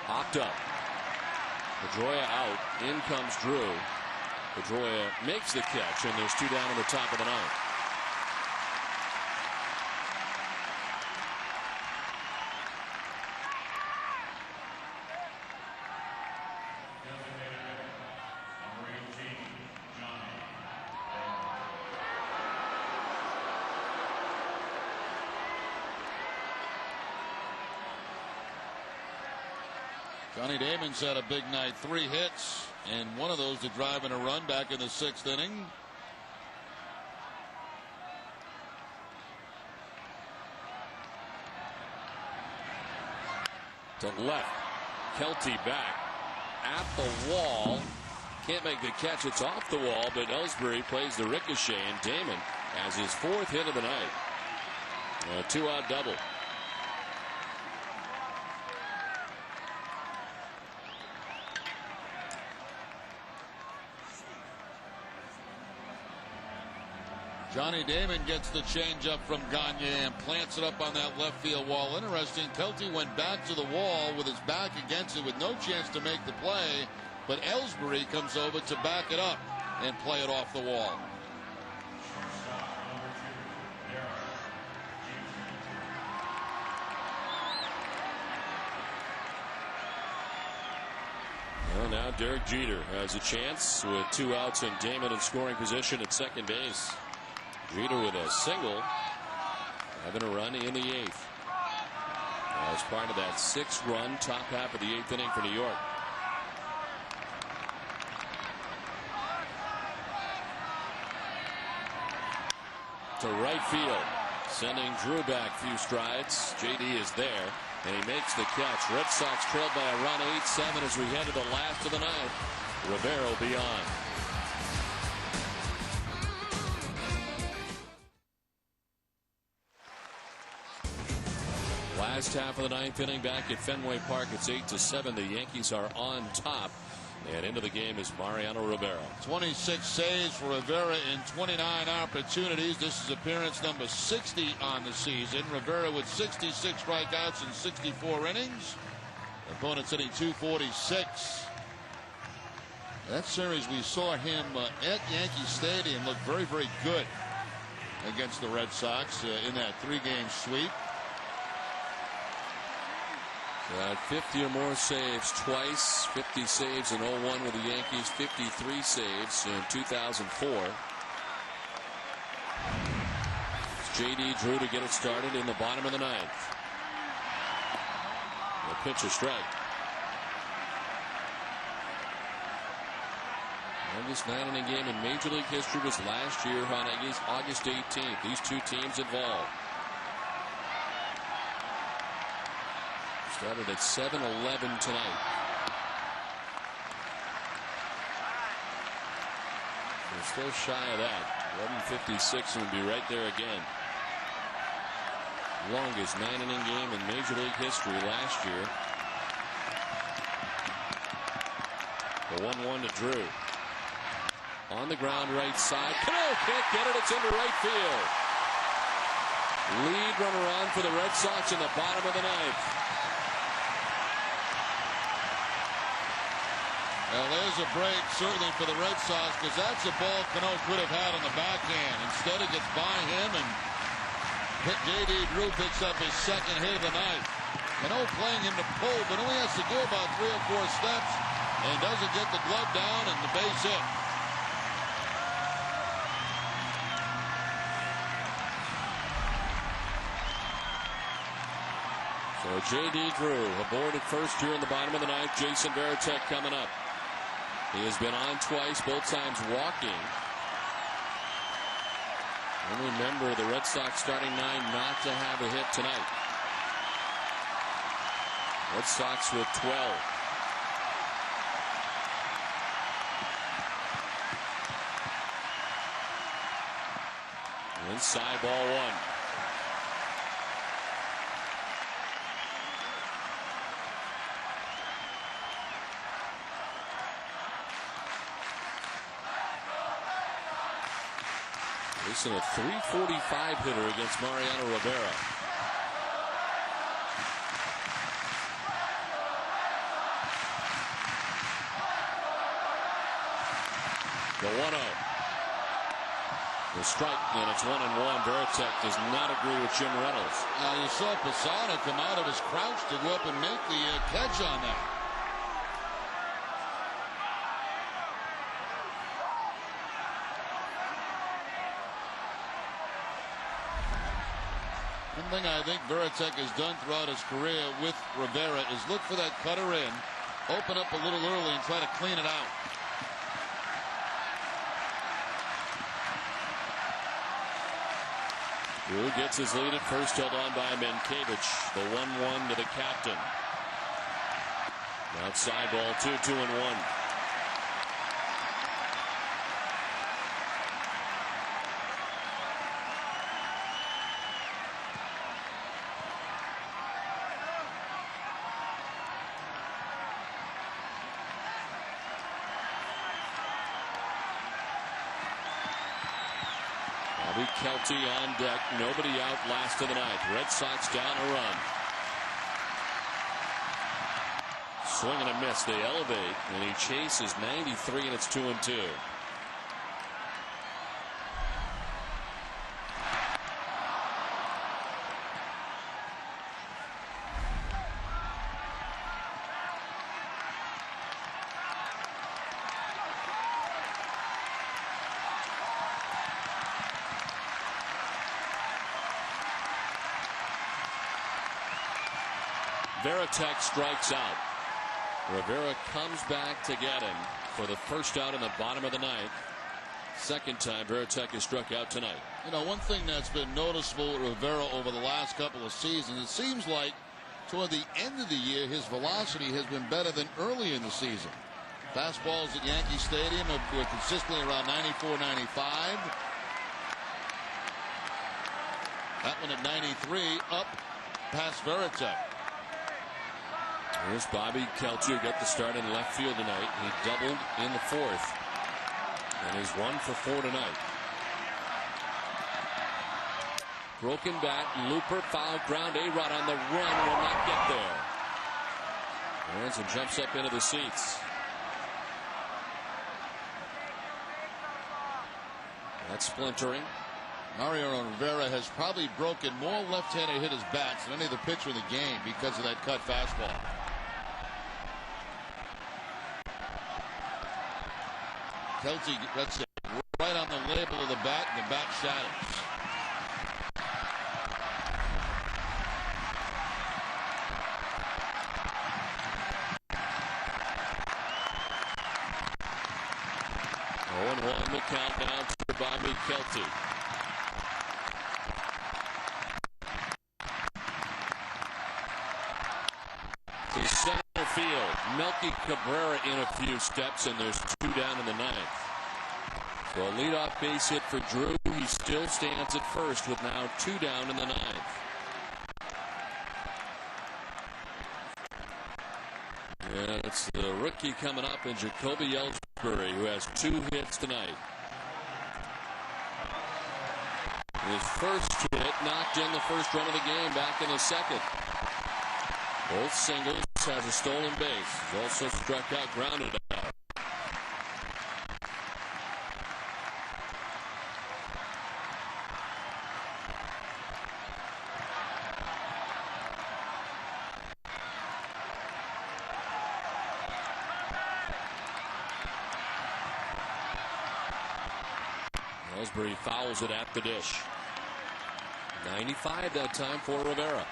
Hopped up. Pedroia out. In comes Drew. Pedroia makes the catch, and there's 2 down in the top of the ninth. Johnny Damon's had a big night, 3 hits, and one of those to drive in a run back in the 6th inning. To left, Kelty back at the wall. Can't make the catch. It's off the wall, but Ellsbury plays the ricochet, and Damon has his 4th hit of the night. A 2-out double. Johnny Damon gets the changeup from Gagne and plants it up on that left field wall. Interesting, Kelty went back to the wall with his back against it with no chance to make the play, but Ellsbury comes over to back it up and play it off the wall. Well, now Derek Jeter has a chance with 2 outs and Damon in scoring position at second base. Jeter with a single, having a run in the 8th. As part of that 6-run top half of the 8th inning for New York. To right field, sending Drew back a few strides. JD is there, and he makes the catch. Red Sox trailed by a run 8-7 as we head to the last of the ninth. Rivero beyond. Last half of the 9th inning back at Fenway Park. It's 8-7. The Yankees are on top. And into the game is Mariano Rivera. 26 saves for Rivera in 29 opportunities. This is appearance number 60 on the season. Rivera with 66 strikeouts in 64 innings. Opponents hitting 246. That series we saw him at Yankee Stadium look very, very good against the Red Sox in that 3-game sweep. 50 or more saves twice, 50 saves in 01 with the Yankees, 53 saves in 2004. JD Drew to get it started in the bottom of the 9th. The pitch a strike. Longest 9-inning game in Major League history was last year on August 18th. These two teams involved. Started at 7-11 tonight. We're still shy of that. 11:56 and we'll be right there again. Longest 9-inning game in Major League history last year. The 1-1 to Drew. On the ground right side. Cano can't get it. It's into right field. Lead runner on for the Red Sox in the bottom of the 9th. Well, there's a break, certainly for the Red Sox, because that's a ball Cano could have had on the backhand. Instead, it gets by him, and J.D. Drew picks up his second hit of the night. Cano playing him to pull, but only has to go about 3 or 4 steps, and doesn't get the glove down and the base hit. So J.D. Drew aboard at first here in the bottom of the 9th. Jason Varitek coming up. He has been on twice, both times walking. And remember, the Red Sox starting 9 not to have a hit tonight. Red Sox with 12. Inside ball 1. This is a .345 hitter against Mariano Rivera. The 1-0. The strike, and it's 1-1. Varitek does not agree with Jim Reynolds. Now you saw Posada come out of his crouch to go up and make the catch on that. One thing I think Varitek has done throughout his career with Rivera is look for that cutter in, open up a little early and try to clean it out. Drew gets his lead at first, held on by Mankiewicz. The 1-1 to the captain. Outside ball 2-2-1. Kelty on deck. Nobody out last of the 9th. Red Sox down a run. Swing and a miss. They elevate, and he chases 93, and it's 2-2. Varitek strikes out. Rivera comes back to get him for the first out in the bottom of the ninth. Second time Varitek has struck out tonight. You know, one thing that's been noticeable with Rivera over the last couple of seasons, it seems like toward the end of the year, his velocity has been better than early in the season. Fastballs at Yankee Stadium were consistently around 94, 95. That one at 93, up past Varitek. Here's Bobby Kelty, who got the start in left field tonight. He doubled in the fourth. And is 1 for 4 tonight. Broken bat, looper, foul, ground. A-Rod on the run, will not get there. Aronson jumps up into the seats. That's splintering. Mario Rivera has probably broken more left-handed hitters' bats than any other pitcher in the game because of that cut fastball. Kelty gets it right on the label of the bat, and the bat shatters. On the count now to Bobby Kelty. To center field, Melky Cabrera in a few steps, and there's 2 down in the ninth. So a leadoff base hit for Drew. He still stands at first with now 2 down in the ninth. And it's the rookie coming up in Jacoby Ellsbury, who has 2 hits tonight. His first hit knocked in the first run of the game back in the second. Both singles, has a stolen base. He's also struck out, grounded out. Ellsbury fouls it at the dish. 95 that time for Rivera.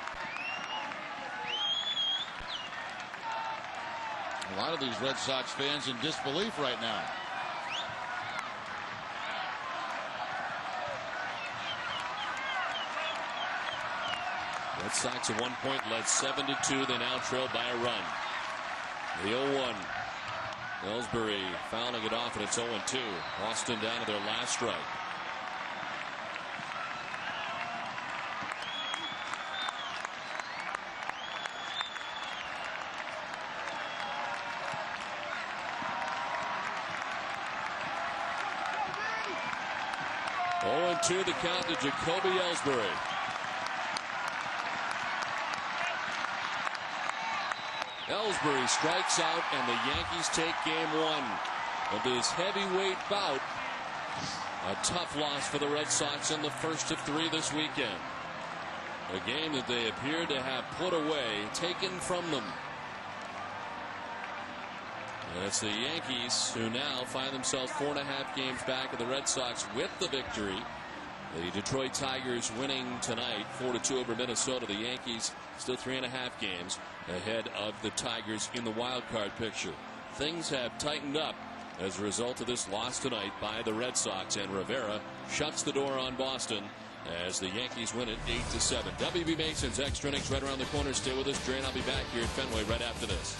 A lot of these Red Sox fans in disbelief right now. Red Sox at one point led 7-2. They now trail by a run. The 0-1. Ellsbury fouling it off, and it's 0-2. Boston down to their last strike. To the count to Jacoby Ellsbury. Ellsbury strikes out, and the Yankees take game 1 of this heavyweight bout. A tough loss for the Red Sox in the first of 3 this weekend. A game that they appeared to have put away, taken from them. And it's the Yankees who now find themselves 4.5 games back of the Red Sox with the victory. The Detroit Tigers winning tonight 4-2 over Minnesota. The Yankees still 3.5 games ahead of the Tigers in the wild card picture. Things have tightened up as a result of this loss tonight by the Red Sox, and Rivera shuts the door on Boston as the Yankees win it 8-7. WB Mason's extra innings right around the corner. Stay with us, Dre, and I'll be back here at Fenway right after this.